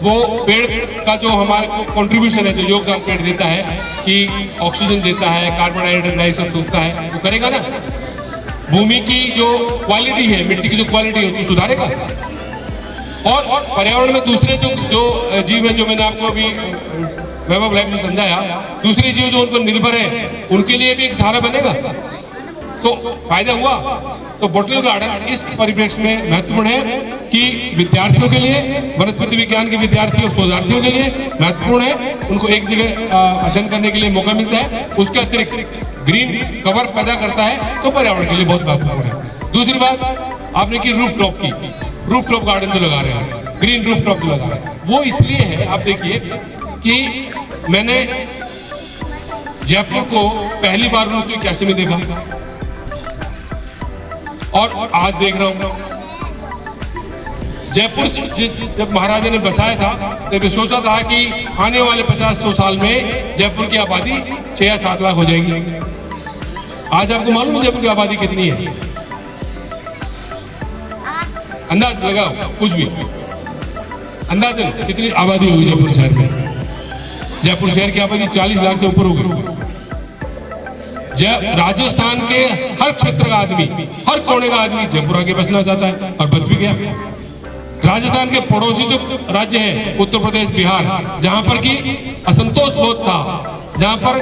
वो पेड़ का जो हमारे कंट्रीब्यूशन है, जो योगदान पेड़ देता है कि ऑक्सीजन देता है, कार्बन डाइऑक्साइड सोखता है, वो करेगा ना। भूमि की जो क्वालिटी है, मिट्टी की जो क्वालिटी है, उसको सुधारेगा। और पर्यावरण में दूसरे जो जीव है, जो मैंने आपको अभी वेब ऑफ लाइफ से समझाया, दूसरे जीव जो उन पर निर्भर है, उनके लिए भी एक सहारा बनेगा, तो फायदा हुआ। तो बोटेनिकल गार्डन इस परिप्रेक्ष्य में महत्वपूर्ण है कि विद्यार्थियों के लिए, वनस्पति विज्ञान के विद्यार्थियों और शोधार्थियों के लिए महत्वपूर्ण है। उनको एक जगह अध्ययन करने के लिए मौका मिलता है। उसके अतिरिक्त ग्रीन कवर पैदा करता है, तो पर्यावरण के लिए बहुत महत्वपूर्ण है। दूसरी बात आपने की रूफ टॉप की, रूफ टॉप गार्डन जो लगा रहे हैं, ग्रीन रूफ टॉप लगा रहे हैं, वो इसलिए है, आप देखिए कि मैंने जयपुर को पहली बार 1981 में देखा और आज देख रहा हूं। जयपुर जब महाराजा ने बसाया था तब सोचा था कि आने वाले 50-100 साल में जयपुर की आबादी 6 या 7 लाख हो जाएगी। आज आपको मालूम है जयपुर की आबादी कितनी है? अंदाज लगाओ, कुछ भी अंदाजन कितनी आबादी होगी जयपुर शहर में? जयपुर शहर की आबादी 40 लाख से ऊपर हो गई। राजस्थान के हर क्षेत्र का आदमी, हर कोने का आदमी जयपुर आके बसना चाहता है और बस भी गया। राजस्थान के पड़ोसी जो राज्य हैं, उत्तर प्रदेश, बिहार, जहां पर की असंतोष बहुत था, जहां पर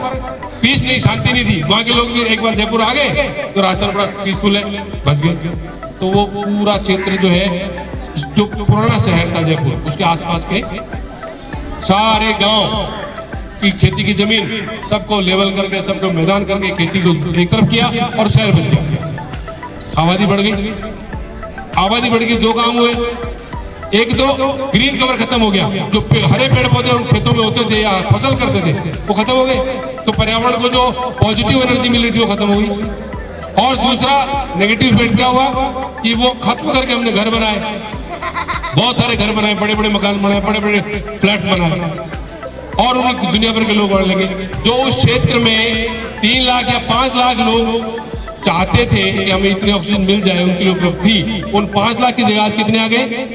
पीस नहीं, शांति नहीं थी, वहां के लोग भी एक बार जयपुर आ गए तो राजस्थान बड़ा पीसफुल है, बस गए। तो वो पूरा क्षेत्र जो है, जो पुराना शहर था जयपुर, उसके आसपास के सारे गांव की खेती की जमीन सबको लेवल करके, सबको मैदान करके खेती को एक तरफ किया और शहर बस गया। आबादी बढ़ गई। आबादी बढ़ गई, 2 काम हुए। एक तो ग्रीन कवर खत्म हो गया, जो हरे पेड़ पौधे उन खेतों में होते थे या फसल करते थे वो खत्म हो गए, तो पर्यावरण को जो पॉजिटिव एनर्जी मिल रही थी वो खत्म हो गई। और दूसरा नेगेटिव इफेक्ट क्या हुआ कि वो खत्म करके हमने घर बनाए, बहुत सारे घर बनाए, बड़े बड़े मकान बनाए, बड़े बड़े फ्लैट्स बनाए, और उन्हें दुनिया भर के लोग बढ़ने लगे। जो उस क्षेत्र में 3 लाख या 5 लाख लोग चाहते थे कि हमें इतनी ऑक्सीजन मिल जाए, उनके लिए उपलब्ध थी, उन 5 लाख की जगह आज कितने आ गए?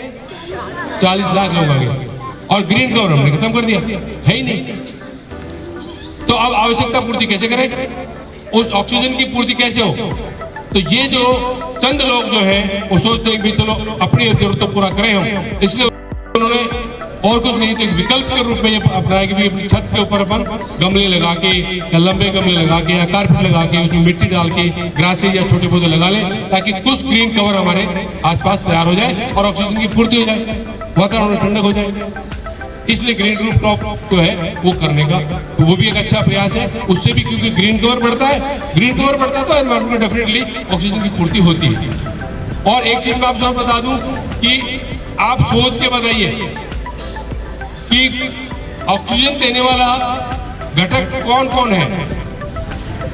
40 लाख लोग आ गए। और ग्रीन कवर हमने खत्म कर दिया, है ही नहीं। तो अब आवश्यकता पूर्ति कैसे करें? उस ऑक्सीजन की पूर्ति कैसे हो? तो ये जो चंद लोग जो हैं वो सोचते हैं कि चलो अपनी जरूरत तो पूरा करें हम, इसलिए उन्होंने और कुछ नहीं तो एक विकल्प के रूप में ये अपनाया कि भाई अपनी छत के ऊपर अपन गमले लगा के या लंबे गमले लगा के या कारपेट लगा के उसमें मिट्टी डाल के ग्रासेज या छोटे पौधे लगा लें, ताकि कुछ ग्रीन कवर हमारे आसपास तैयार हो जाए और ऑक्सीजन की पूर्ति हो जाए, वातावरण ठंडक हो जाए। इसलिए ग्रीन रूफ टॉप जो है वो करने का तो वो भी एक अच्छा प्रयास है। उससे भी क्योंकि ग्रीन कवर बढ़ता है, ग्रीन कवर बढ़ता है तो एनवायरमेंट में डेफिनेटली ऑक्सीजन की पूर्ति होती है। और एक चीज मैं आपको और बता दूं कि आप सोच के बताइए कि ऑक्सीजन देने वाला घटक कौन कौन है?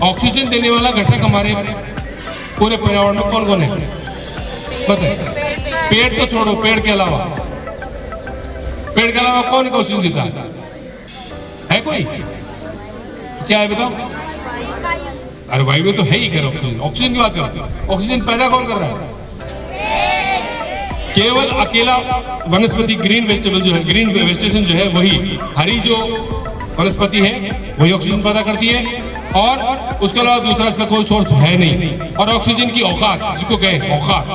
ऑक्सीजन देने वाला घटक हमारे पूरे पर्यावरण में कौन कौन है बताइए? पेड़ तो छोड़ो, पेड़ के अलावा कौन ऑक्सीजन देता है कोई? क्या है बताओ? अरे वायु में तो है ही, कह रहा ऑक्सीजन की बात करो। ऑक्सीजन पैदा कौन कर रहा है? केवल अकेला वनस्पति, ग्रीन वेजिटेबल जो है, ग्रीन वेजिटेशन जो है, वही हरी जो वनस्पति है वही ऑक्सीजन पैदा करती है, और उसके अलावा दूसरा इसका कोई सोर्स है नहीं। और ऑक्सीजन की औकात, जिसको कहे औकात,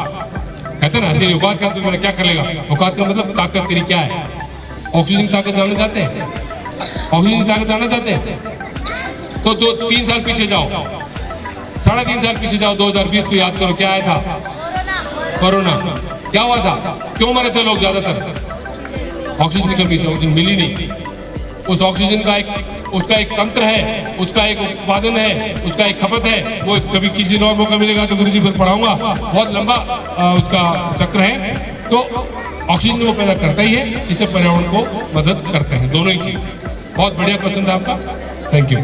कहते ना तेरी औकात का तो क्या कर लेगा? औकात का मतलब ताकत तेरी क्या है? ऑक्सीजन की ताकत जानना चाहते हैं? ऑक्सीजन की ताकत जानना चाहते हैं? तो 2-3 साल पीछे जाओ, 3.5 साल पीछे जाओ, 2020 को याद करो, क्या आया था? कोरोना। क्या हुआ था? क्यों मरे थे लोग ज्यादातर? ऑक्सीजन की कमी से, ऑक्सीजन मिली नहीं। उस ऑक्सीजन का उसका एक तंत्र है, उसका एक उत्पादन है, उसका एक खपत है। वो कभी किसी और मौका मिलेगा तो गुरुजी फिर पढ़ाऊंगा, बहुत लंबा उसका चक्र है। तो ऑक्सीजन वो पैदा करता ही है, इससे पर्यावरण को मदद करते हैं, दोनों ही चीज। बहुत बढ़िया क्वेश्चन था आपका, थैंक यू।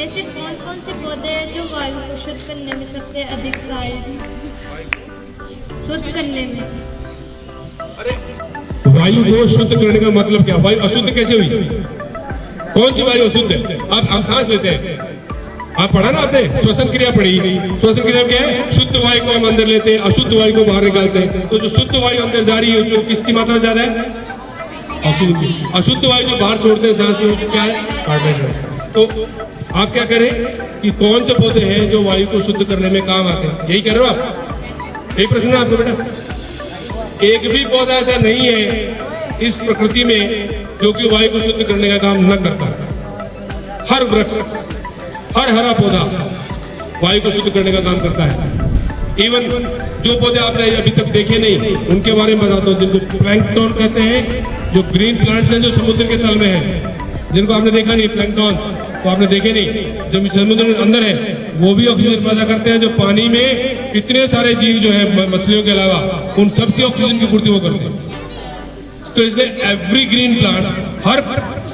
ऐसे कौन कौन से पौधे हैं जो वायु को शुद्ध करने में सबसे अधिक सहायक हैं? शुद्ध करने में वायु को शुद्ध करने का मतलब क्या? वायु अशुद्ध कैसे हुई? कौन सी वायु अशुद्ध है? अब हम सांस लेते हैं, आप पढ़ा ना आपने, श्वसन क्रिया पढ़ी। श्वसन क्रिया क्या है? शुद्ध वायु को हम अंदर लेते हैं, अशुद्ध वायु को बाहर निकालते हैं। तो जो शुद्ध वायु अंदर जा रही है उसमें किसकी मात्रा ज्यादा है? ऑक्सीजन की। अशुद्ध वायु जो बाहर छोड़ते हैं सांस में, उसको क्या है? Carbon dioxide. तो आप क्या करें कि कौन से पौधे हैं जो वायु को शुद्ध करने में काम आते हैं? यही कर रहे हो आप? यही प्रश्न है आपको बेटा? एक भी पौधा ऐसा नहीं है इस प्रकृति में जो कि वायु को शुद्ध करने का काम न करता। हर वृक्ष, हर हरा पौधा वायु को शुद्ध करने का काम करता है। इवन जो पौधे आपने अभी तक देखे नहीं उनके बारे में बताता हूँ, जिनको प्लैंकटन कहते हैं, जो ग्रीन प्लांट्स हैं जो समुद्र के तल में है, जिनको आपने देखा नहीं, प्लैंकटन तो आपने देखे नहीं, जो समुद्र के अंदर है वो भी ऑक्सीजन पैदा करते हैं। जो पानी में इतने सारे जीव जो है मछलियों के अलावा, उन सब की ऑक्सीजन की पूर्ति वो करते हैं। तो इसलिए एवरी ग्रीन प्लांट, हर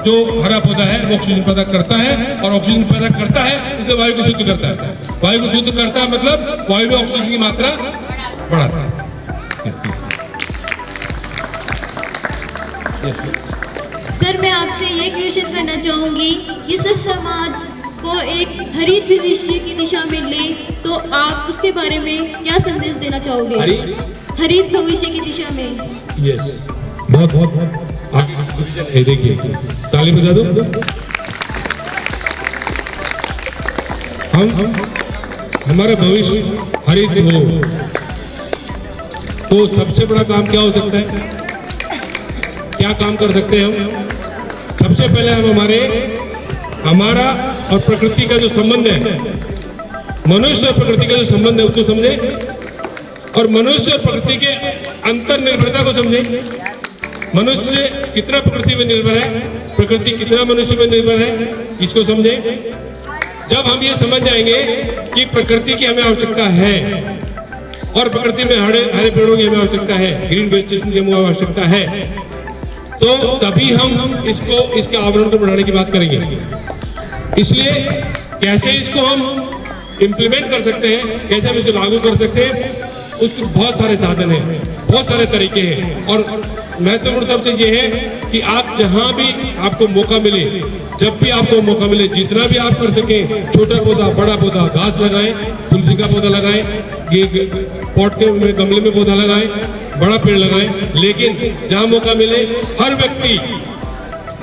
जो हरा पौधा है वो ऑक्सीजन पैदा करता है, और ऑक्सीजन पैदा करता है इसलिए वायु को शुद्ध करता है। वायु को शुद्ध करता है मतलब वायु में ऑक्सीजन की मात्रा बढ़ाता है। सर, मैं आपसे ये क्वेश्चन करना चाहूंगी कि सर समाज को एक हरित भविष्य की दिशा में ले तो आप उसके बारे में क्या संदेश देना चाहोगे? हरित भविष्य की दिशा में। यस, बहुत आगे देखिए, ताली बजा दो। हम हमारा भविष्य हरित हो तो सबसे बड़ा काम क्या हो सकता है? क्या काम कर सकते हैं हम? सबसे पहले हम हमारा और प्रकृति का जो संबंध है, मनुष्य और प्रकृति का जो संबंध है उसको समझे, और मनुष्य और प्रकृति के अंतर निर्भरता को समझे। मनुष्य कितना प्रकृति पर निर्भर है, प्रकृति कितना मनुष्य पर निर्भर है, इसको समझे। जब हम ये समझ जाएंगे कि प्रकृति की हमें आवश्यकता है और प्रकृति में हरे हरे पेड़ों की हमें आवश्यकता है, ग्रीन वेजिटेशन की हमें आवश्यकता है, तो तभी हम इसको इसके आवरण को बढ़ाने की बात करेंगे। इसलिए कैसे इसको हम इम्प्लीमेंट कर सकते हैं, कैसे हम इसको लागू कर सकते हैं, उसके बहुत सारे साधन हैं, बहुत सारे तरीके हैं। और महत्वपूर्ण सबसे ये है कि आप जहां भी आपको मौका मिले, जब भी आपको मौका मिले, जितना भी आप कर सकें, छोटा पौधा बड़ा पौधा घास लगाएं, तुलसी का पौधा लगाएं, पॉट के गमले में पौधा लगाएं, बड़ा पेड़ लगाएं, लेकिन जहां मौका मिले हर व्यक्ति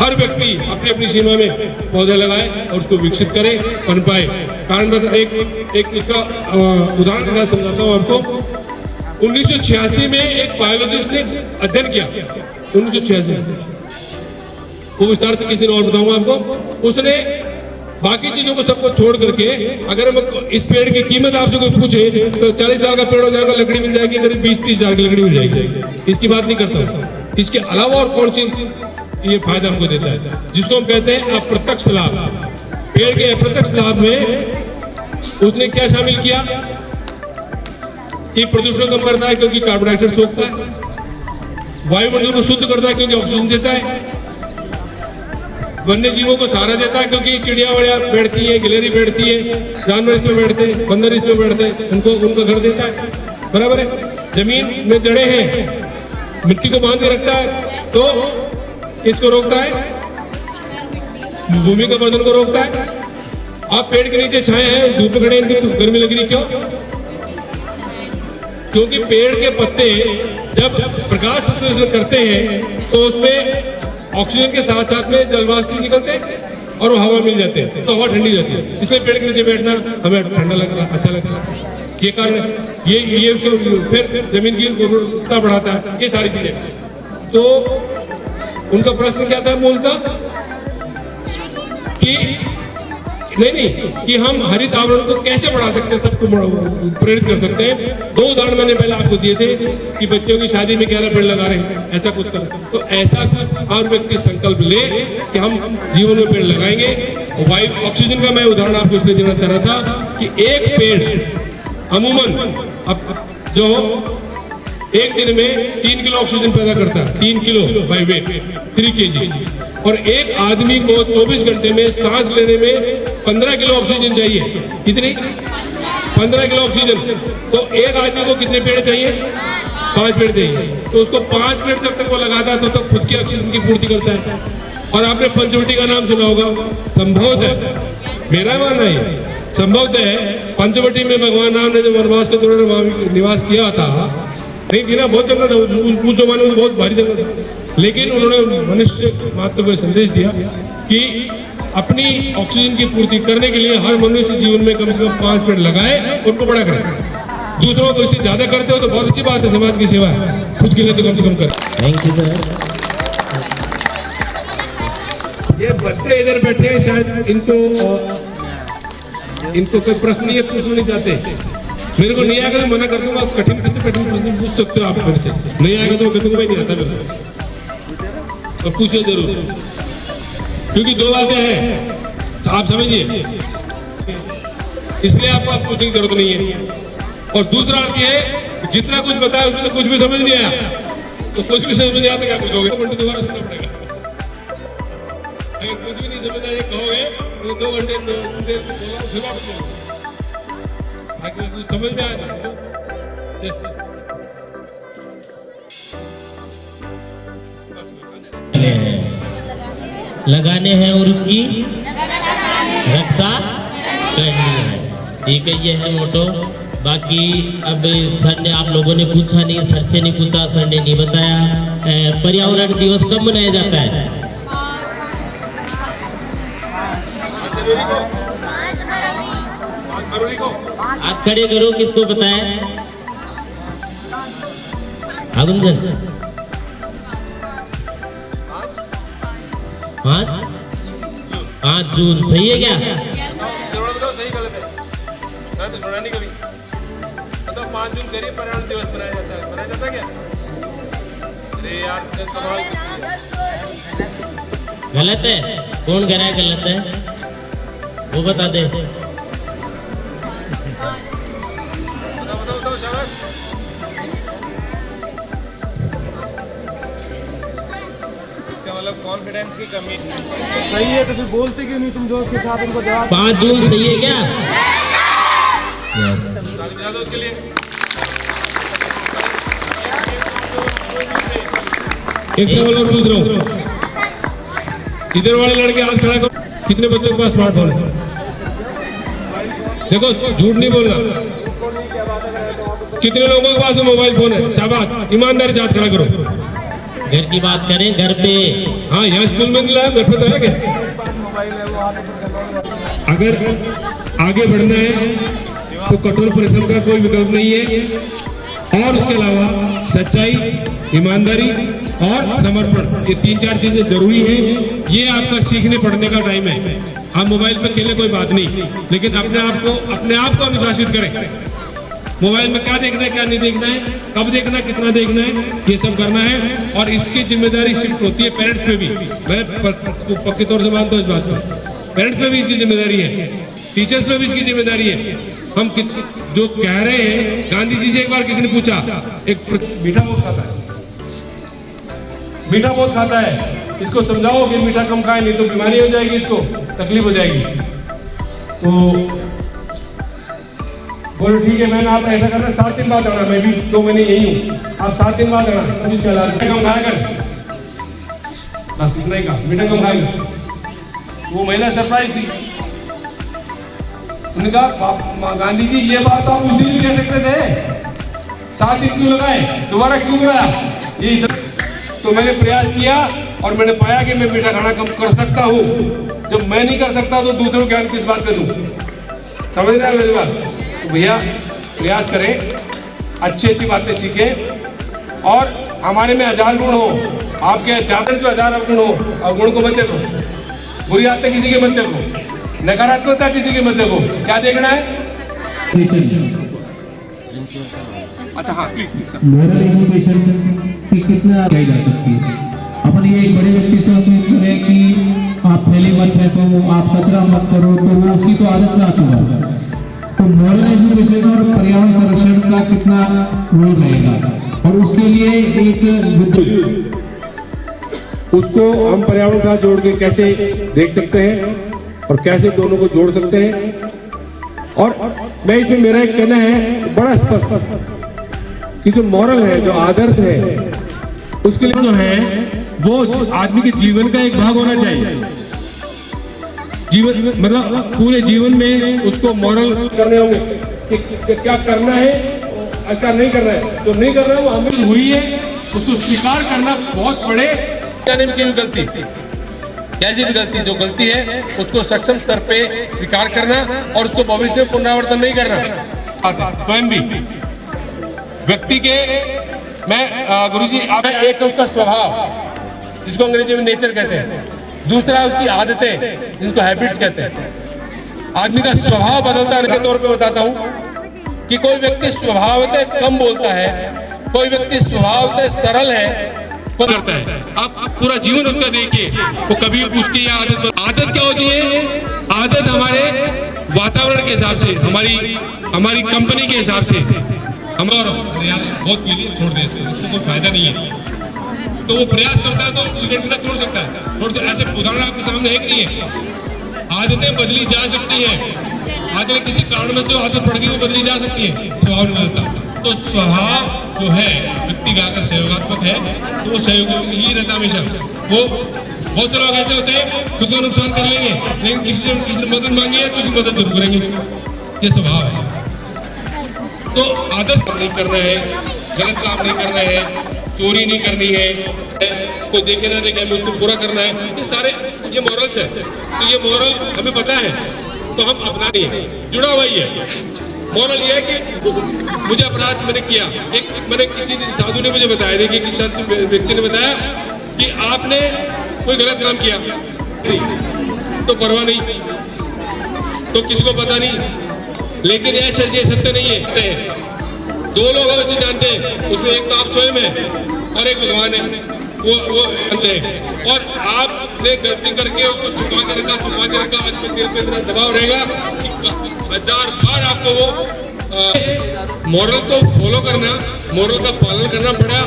अपनी अपनी सीमा में पौधे लगाए और उसको विकसित करे, पनपाए। कारण बता एक इसका उदाहरण के साथ समझाता हूँ आपको। 1986 में एक बायोलॉजिस्ट ने अध्ययन किया, 1986 में, वो विस्तार से किस दिन और बताऊंगा आपको। उसने बाकी चीजों को सबको छोड़ करके, अगर हम इस पेड़ की कीमत आपसे कोई पूछे तो 40 साल का पेड़ हो जाएगा, लकड़ी मिल जाएगी करीब 20-30 हजार की लकड़ी मिल जाएगी। इसकी बात नहीं करता। इसके अलावा और कौन सी ये फायदा हमको देता है, जिसको हम कहते हैं अप्रत्यक्ष लाभ। पेड़ के अप्रत्यक्ष लाभ में उसने क्या शामिल किया कि प्रदूषण कम करता है क्योंकि कार्बन डाइऑक्साइड सोखता है, वायुमंडल को शुद्ध करता है क्योंकि ऑक्सीजन देता है, वन्य जीवों को सहारा देता है क्योंकि चिड़िया वड़िया बैठती है, गिलहरी बैठती है, जानवर इसमें बैठते हैं, बंदर इसमें बैठते हैं, उनको उनका घर देता है, बराबर है। जमीन में जड़ें हैं, मिट्टी को बांध के रखता है, तो इसको रोकता है, भूमि का वर्धन को रोकता है। आप पेड़ के नीचे छाए हैं, धूप में खड़े, इनकी गर्मी लग रही, क्यों? क्योंकि पेड़ के पत्ते जब प्रकाश संश्लेषण करते हैं तो उसमें ऑक्सीजन के साथ साथ में जलवाष्प निकलते हैं और वो हवा मिल जाते हैं, तो हवा ठंडी जाती है। इसलिए पेड़ के नीचे बैठना हमें ठंडा लगता है, अच्छा लगता है। ये कारण ये उसको फिर जमीन की उर्वरता बढ़ाता है, ये सारी चीजें। तो उनका प्रश्न क्या था मूलतः कि नहीं कि हम हरित आवरण को कैसे बढ़ा सकते हैं, सबको प्रेरित कर सकते हैं। 2 उदाहरण मैंने पहले आपको दिए थे कि बच्चों की शादी में 11 पेड़ लगा रहे हैं, ऐसा कुछ करें। तो ऐसा कुछ हर व्यक्ति संकल्प ले कि हम जीवन में पेड़ लगाएंगे। वायु ऑक्सीजन का मैं उदाहरण आपको इसलिए देना चाह रहा था कि एक पेड़ अमूमन अब जो एक दिन में 3 किलो ऑक्सीजन पैदा करता है, 3 किलो बाई वेट, 3 kg। और एक आदमी को 24 घंटे में सांस लेने में 15 किलो ऑक्सीजन चाहिए। कितनी? 15 किलो ऑक्सीजन। तो एक आदमी को कितने पेड़ चाहिए? 5 पेड़ चाहिए। तो उसको 5 पेड़ जब तक वो लगाता है तो तक खुद की ऑक्सीजन की पूर्ति करता है। और आपने पंचवटी का नाम सुना होगा, संभवतः मेरा मानना है संभवतः पंचवटी में भगवान राम ने जो वनवास के दौरान वहां निवास किया था, नहीं थी ना, बहुत जंगल था उस जमाने में, बहुत भारी जंगल था। लेकिन उन्होंने मनुष्य मात्र को संदेश दिया कि अपनी ऑक्सीजन की पूर्ति करने के लिए हर मनुष्य जीवन में कम से कम 5 पेड़ लगाए, उनको बड़ा करें। दूसरों को इससे ज्यादा करते हो तो बहुत अच्छी बात है, समाज की सेवा है, खुद के लिए तो कम से कम करें। Thank you sir. ये बच्चे इधर बैठे हैं, शायद इनको कोई प्रश्न नहीं पूछना नहीं चाहते। मेरे को नहीं आएगा तो मना कर दूंगा, कठिन प्रश्न पूछ सकते हो आप मेरे से। नहीं आएगा तो मैं कहूँगा भाई नहीं आता मेरे को, तो पूछिए जरूर, क्योंकि 2 बातें हैं, आप समझिए। इसलिए आपको आप पूछने की जरूरत नहीं है। और दूसरा अर्थ ये है, जितना कुछ बताया उसमें कुछ भी समझ नहीं आया तो कुछ भी समझ नहीं आता क्या पूछोगे, तो घंटे दोबारा सुनना पड़ेगा। अगर कुछ भी नहीं समझ आए कहोगे तो 2 घंटे देर फिर वापस समझ में आया था। लगाने हैं और उसकी रक्षा करनी है, ठीक है, ये है मोटो। बाकी अब सर ने, आप लोगों ने पूछा नहीं, सर से नहीं पूछा, सर ने नहीं बताया, पर्यावरण दिवस कब मनाया जाता है? 5 फरवरी को। हाथ खड़े करो, किसको पता है? आगुंजन, 5 जून, सही है क्या? सही गलत है, मैं तो सुना नहीं कभी। तो 5 जून करीब पर्यावरण दिवस मनाया जाता है क्या? अरे यार कमाल। गलत है? कौन कह रहा है गलत है? वो बता दे। बताओ शाबाश। कॉन्फिडेंस की कमी सही है तो फिर बोलते क्यों नहीं तुम जो उसके साथ उनको जवाब 5 जून सही है क्या? ताली बजा दो उसके लिए। एक सवाल और पूछ रहा हूँ, इधर वाले लड़के हाथ खड़ा करो, कितने बच्चों के पास स्मार्टफोन है? देखो झूठ नहीं बोलना, कितने लोगों के पास मोबाइल फोन है? शाबाश, ईमानदारी से हाथ खड़ा करो। घर की बात करें, घर पे हाँ, यहाँ स्कूल में नहीं लाया, घर पे तो है क्या? अगर आगे बढ़ना है तो कठोर परिश्रम का कोई विकल्प नहीं है, और उसके अलावा सच्चाई, ईमानदारी और समर्पण, ये 3-4 चीजें जरूरी है। ये आपका सीखने पढ़ने का टाइम है। आप मोबाइल पे खेले कोई बात नहीं, लेकिन अपने आप को अनुशासित करें। मोबाइल में क्या देखना है, क्या नहीं देखना है, कब देखना है, कितना देखना है, ये सब करना है। और इसकी जिम्मेदारी शिफ्ट होती है पेरेंट्स पे भी। मैं पक्के तौर से मानता हूँ इस बात पर, पेरेंट्स पे भी इसकी जिम्मेदारी है, टीचर्स पे भी इसकी जिम्मेदारी है। हम जो कह रहे हैं, गांधी जी से एक बार किसी ने पूछा, एक मीठा बहुत खाता है, मीठा बहुत खाता है, इसको समझाओ कि मीठा कम खाए नहीं तो बीमारी हो जाएगी, इसको तकलीफ हो जाएगी। तो बोलो ठीक है, मैंने आप ऐसा करना, 7 दिन बाद आना, मैं भी 2 महीने यही हूँ, आप 7 दिन बाद आना, तब इसका इलाज कम खाया कर, बस इतना ही कहा, मीठा कम खाएगा। वो महिला सरप्राइज थी, उन्होंने कहा गांधी जी ये बात आप उस दिन भी कह सकते थे, 7 दिन क्यों लगाए, दोबारा क्यों लगाया? ये तो मैंने प्रयास किया और मैंने पाया कि मैं मीठा खाना कम कर सकता हूँ। जब मैं नहीं कर सकता तो दूसरों को ज्ञान किस बात पे दूँ? समझ रहे हैं मेरी बात? तो भैया प्रयास करें, अच्छी बातें सीखें, और हमारे में 1000 गुण हो, आपके अध्यापन में 1000 गुण हो, और गुण को मत देखो, बुरी आदतें किसी के मत देखो, नकारात्मकता किसी के मत देखो। क्या देखना है? अच्छा हाँ, प्लीज मोरल एजुकेशन की कितना कही जा सकती है? अपन ये एक बड़े व्यक्ति से उम्मीद करें कि आप थैली मत फेंको, आप कचरा मत करो, तो वो उसकी तो आदत में आ चुका है। तो मोरल एजुकेशन और पर्यावरण संरक्षण का कितना रोल रहेगा, और उसके लिए एक उसको हम पर्यावरण के साथ जोड़ के कैसे देख सकते हैं और कैसे दोनों को जोड़ सकते हैं। और मैं इसमें मेरा एक कहना है बड़ा स्पष्ट कि जो मॉरल है, जो आदर्श है, उसके लिए जो है वो आदमी के जीवन का एक भाग होना चाहिए। जीवन मतलब पूरे जीवन में उसको मॉरल करने होंगे कि क्या करना है और क्या नहीं करना है। जो नहीं करना है वो हमें हुई है, उसको स्वीकार करना बहुत बड़े की गलती, कैसी भी गलती, जो गलती है उसको सक्षम स्तर पे स्वीकार करना और उसको भविष्य में पुनरावर्तन नहीं करना। स्वयं भी व्यक्ति के, मैं गुरुजी आप एक तो उसका स्वभाव जिसको अंग्रेजी में नेचर कहते हैं, दूसरा उसकी आदतें जिसको हैबिट्स कहते हैं। आदमी का स्वभाव बदलता है के तौर पे बताता हूँ कि कोई व्यक्ति स्वभावतः कम बोलता है, कोई व्यक्ति स्वभावतः सरल है, करता है। आप पूरा जीवन उसका देखिए, तो कभी उसकी आदत क्या होती है? आदत हमारे वातावरण के हिसाब से, हमारी कंपनी के हिसाब से, हमारा प्रयास बहुत पीली छोड़ दे, इसको कोई फायदा नहीं है। तो वो प्रयास करता है तो सिगरेट पीना छोड़ सकता है, और तो ऐसे उदाहरण आपके सामने है कि नहीं है? आदतें बदली जा सकती हैं, आदतें किसी कारण में जो आदत पड़ गई वो बदली जा सकती है, स्वभाव नहीं बदलता। तो स्वभाव जो है व्यक्ति का अगर सहयोगात्मक है तो वो सहयोग ही रहता हमेशा। वो बहुत से लोग ऐसे होते हैं खुद को नुकसान कर लेंगे, लेकिन किसी ने मदद मांगी है तो उसकी मदद जरूर करेंगे। ये स्वभाव है। तो आदर्श नहीं करना है, गलत काम नहीं करना है, चोरी नहीं करनी है, कोई देखे ना देखे हमें उसको पूरा करना है, ये सारे ये मॉरल्स है। तो ये मॉरल हमें पता है तो हम अपना नहीं है, जुड़ा हुआ ही है। मॉरल ये है कि मुझे अपराध मैंने किया, मैंने किसी साधु ने मुझे बताया, देखिए किस व्यक्ति ने बताया कि आपने कोई गलत काम किया तो परवाह नहीं, तो किसी को पता नहीं, लेकिन ये सत्य नहीं है। 2 लोग अवश्य जानते हैं, उसमें एक तो आप स्वयं है और एक भगवान है, वो जानते हैं। और आपने गलती करके उसको छुपा के रखा, आज दिल पे इतना दबाव रहेगा कि 1000 बार आपको वो मॉरल को फॉलो करना, मॉरल का पालन करना पड़ा।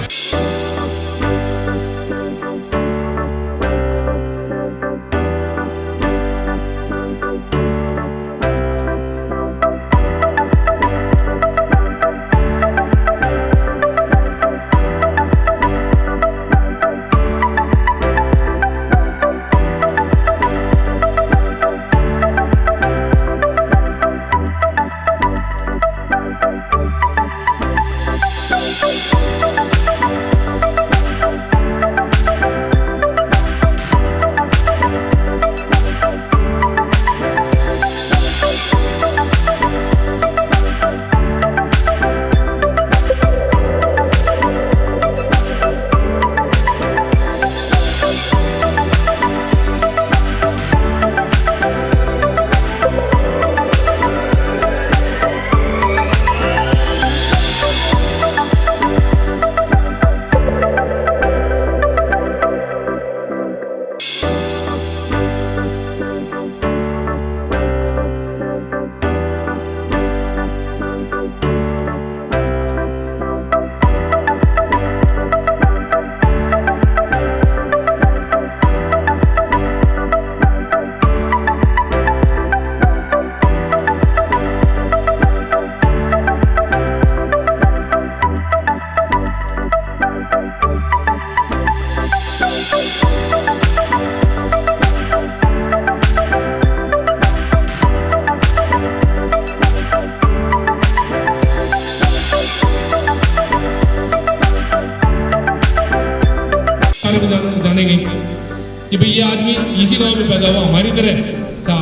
इसी गांव में पैदा हुआ, हमारी तरह था,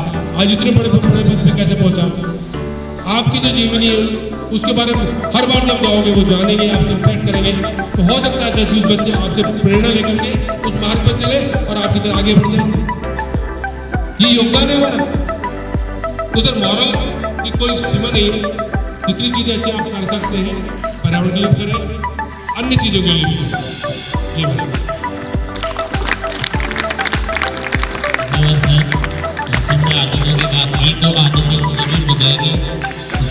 आज इतने बड़े बड़े पद पे कैसे पहुंचा? आपकी जो जीवनी है उसके बारे में हर बार जब जाओगे वो जानेंगे, आपसे इंटरेक्ट करेंगे, तो हो सकता है 10-20 बच्चे आपसे प्रेरणा लेकर के उस मार्ग पर चले और आपकी तरह आगे बढ़ जाए। ये योगदान है हमारा। उधर मॉरल की कोई सीमा नहीं है, जितनी चीजें अच्छी आप कर सकते हैं पर्यावरण के लिए करें, अन्य चीजों के लिए भी करें। ये बात सबने आदतों की बात की, तो आदतें जरूर बदलेंगे,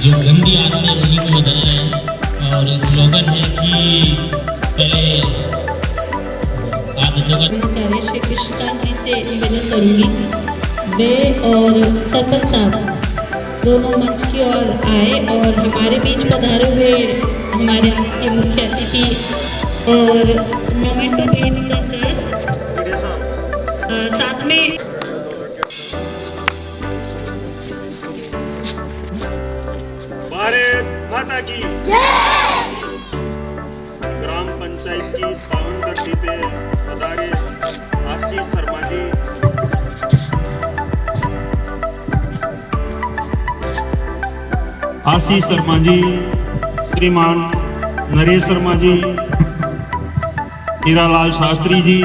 जो गंदी आदतें उन्हीं को बदलना है। और स्लोगन है कि पहले आदतों का आचार्य श्री कृष्णकांत जी से निवेदन करूंगी, वे और सरपंच साहब दोनों मंच की ओर आए और हमारे बीच पधारे हुए हमारे आज के मुख्य अतिथि और मोमेंटो साथ में भारत माता की ग्राम पंचायत की इस पावन धरती पे पधारे आशीष शर्मा जी, आशीष शर्मा जी, श्रीमान नरेश शर्मा जी, हीरालाल शास्त्री जी,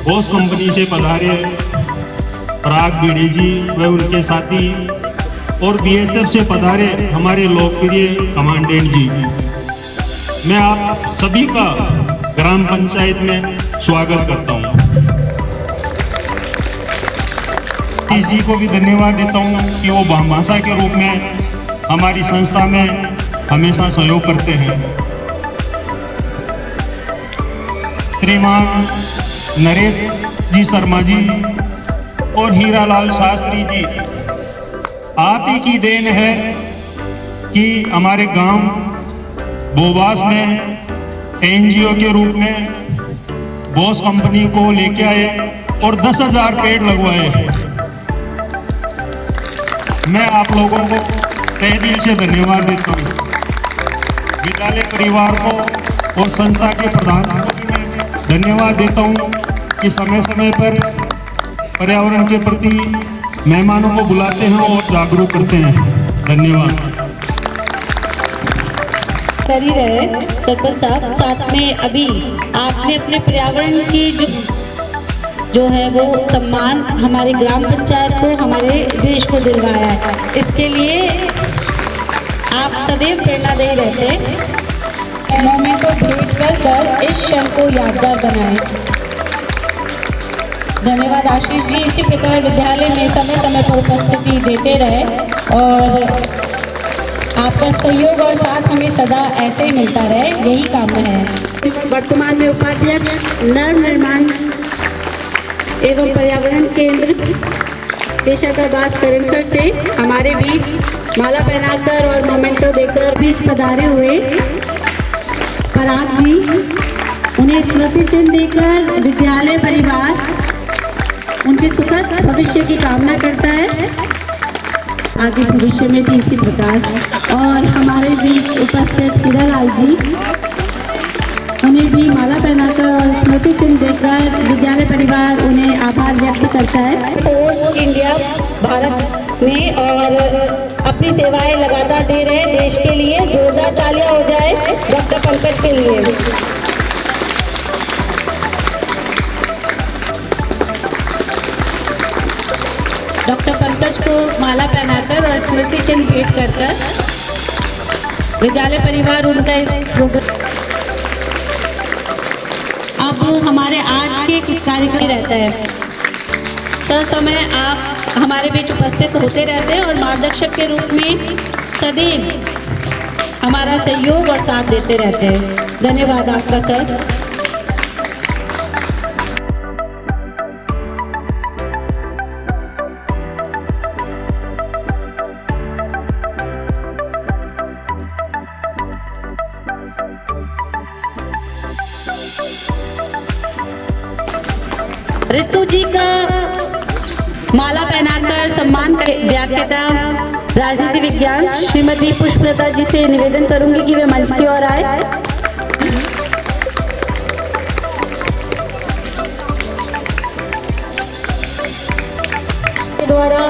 बोस कंपनी से पधारे पराग बीड़ी जी व उनके साथी, और बीएसएफ से पधारे हमारे लोकप्रिय कमांडेंट जी, मैं आप सभी का ग्राम पंचायत में स्वागत करता हूं। जी को भी धन्यवाद देता हूं कि वो भाषा के रूप में हमारी संस्था में हमेशा सहयोग करते हैं। श्रीमान नरेश जी शर्मा जी और हीरालाल शास्त्री जी, आप ही की देन है कि हमारे गांव बोबास में एनजीओ के रूप में बोस कंपनी को लेके आए और 10,000 पेड़ लगवाए। मैं आप लोगों को तहे दिल से धन्यवाद देता हूँ। विद्यालय परिवार को और संस्था के प्रधान को भी मैं धन्यवाद देता हूँ कि समय समय पर पर्यावरण के प्रति मेहमानों को बुलाते हैं और जागरूक करते हैं। धन्यवाद। कर ही रहे सरपंच साहब, साथ में अभी आपने अपने पर्यावरण की जो है वो सम्मान हमारे ग्राम पंचायत को, हमारे देश को दिलवाया है। इसके लिए आप सदैव प्रेरणा दे रहते हैं। मोमेंट को भेंट कर इस क्षण को यादगार बनाएं। धन्यवाद आशीष जी। इसी प्रकार विद्यालय में समय समय पर उपस्थिति देते रहे और आपका सहयोग और साथ हमें सदा ऐसे ही मिलता रहे, यही कामना है। वर्तमान में उपाध्यक्ष नव निर्माण एवं पर्यावरण केंद्र पेशाकर बास करण सर से हमारे बीच माला पहनाकर और मोमेंटो देकर बीच पधारे हुए पराग जी, उन्हें स्मृति चिन्ह देकर विद्यालय परिवार उनके सुखद भविष्य की कामना करता है, आगे भविष्य में भी इसी प्रकार। और हमारे बीच उपस्थित हीरालाल जी, उन्हें भी माला पहनाकर और स्मृति चिन्ह देकर विद्यालय परिवार उन्हें आभार व्यक्त करता है। फोर्स इंडिया भारत में और अपनी सेवाएं लगातार दे रहे देश के लिए जोरदार तालियां हो जाए डॉक्टर पंकज के लिए। डॉक्टर पंकज को माला पहनाकर और स्मृति चिन्ह भेंट कर विद्यालय परिवार उनका इस प्रोग्राम अब हमारे आज के कार्यक्रम रहता है। समय आप हमारे बीच उपस्थित होते रहते हैं और मार्गदर्शक के रूप में सदैव हमारा सहयोग और साथ देते रहते हैं। धन्यवाद आपका सर। ऋतु जी का माला पहनाकर सम्मान व्याख्याता राजनीति विज्ञान श्रीमती पुष्पलता जी से निवेदन करूंगी कि वे मंच की ओर आए। द्वारा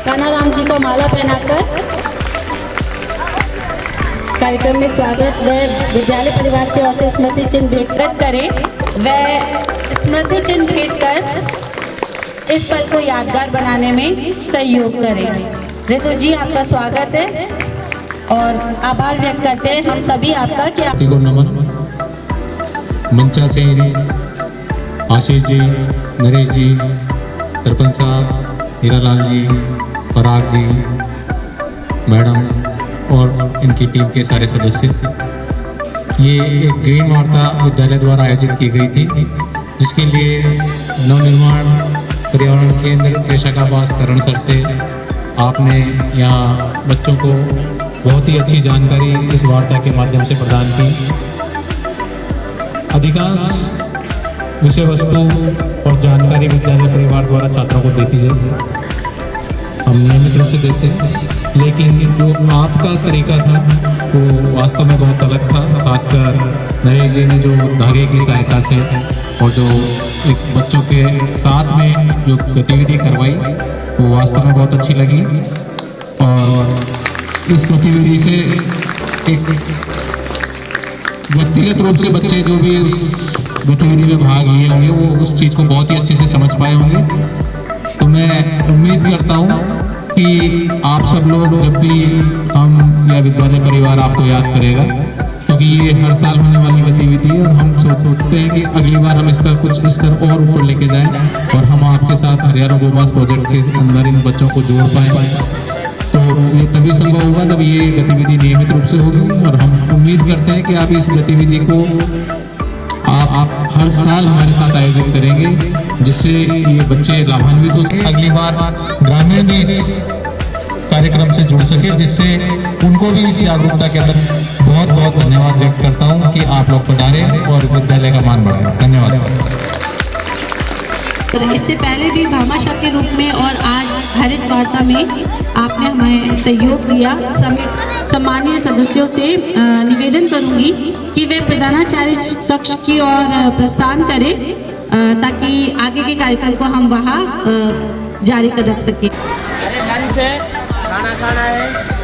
कानाराम जी को माला पहनाकर कार्यक्रम में स्वागत व विद्यालय परिवार की ओर से स्मृति चिन्ह भेंट करें व स्मृति चिन्ह भेंट कर इस पल को यादगार बनाने में सहयोग करें। ऋतु जी, आपका स्वागत है और आभार व्यक्त करते हैं हम सभी आपका कि आप को नमन। मंचा सिंह, आशीष जी, नरेश जी, सरपंच साहब, हीरालाल जी, पराग जी, मैडम और इनकी टीम के सारे सदस्य। ये एक ग्रीन वार्ता विद्यालय द्वारा आयोजित की गई थी, जिसके लिए नवनिर्माण पर्यावरण केंद्र केशकाबास करण सर से आपने यहाँ बच्चों को बहुत ही अच्छी जानकारी इस वार्ता के माध्यम से प्रदान की। अधिकांश विषय वस्तु और जानकारी विद्यालय परिवार द्वारा छात्रों को देती है, हम नियमित रूप से देते हैं, लेकिन जो आपका तरीका था वो वास्तव में बहुत अलग था। खासकर नरेश जी ने जो धागे की सहायता से और जो एक बच्चों के साथ में जो गतिविधि करवाई वो वास्तव में बहुत अच्छी लगी। और इस गतिविधि से एक व्यक्तिगत रूप से बच्चे जो भी उस गतिविधि में भाग लिए होंगे वो उस चीज़ को बहुत ही अच्छे से समझ पाए होंगे। तो मैं उम्मीद करता हूँ कि आप सब लोग जब भी हम या विद्यालय परिवार आपको याद करेगा, क्योंकि ये हर साल होने वाली गतिविधि है और हम सोचते हैं कि अगली बार हम इसका कुछ स्तर और ऊपर लेके जाएं और हम आपके साथ हरियाणा गोबास प्रोजेक्ट के अंदर इन बच्चों को जोड़ पाएँ। तो ये तभी संभव होगा जब ये गतिविधि नियमित रूप से होगी और हम उम्मीद करते हैं कि आप इस गतिविधि को आप हर साल हमारे साथ आयोजित करेंगे, जिससे ये बच्चे लाभान्वित हो सके। अगली बार ग्रामीण भी इस कार्यक्रम से जुड़ सके, जिससे उनको भी इस जागरूकता के अंदर बहुत बहुत धन्यवाद व्यक्त करता हूँ कि आप लोग पधारें और विद्यालय का मान बढ़ाएं। धन्यवाद। इससे पहले भी भामाशाह के रूप में और आज हरित वार्ता में आपने हमें सहयोग दिया। सम्मानीय सदस्यों से निवेदन करूंगी कि वे प्रधानाचार्य कक्ष की ओर प्रस्थान करें ताकि आगे के कार्यक्रम को हम वहाँ जारी कर रख सकें। लंच है, खाना खाना है।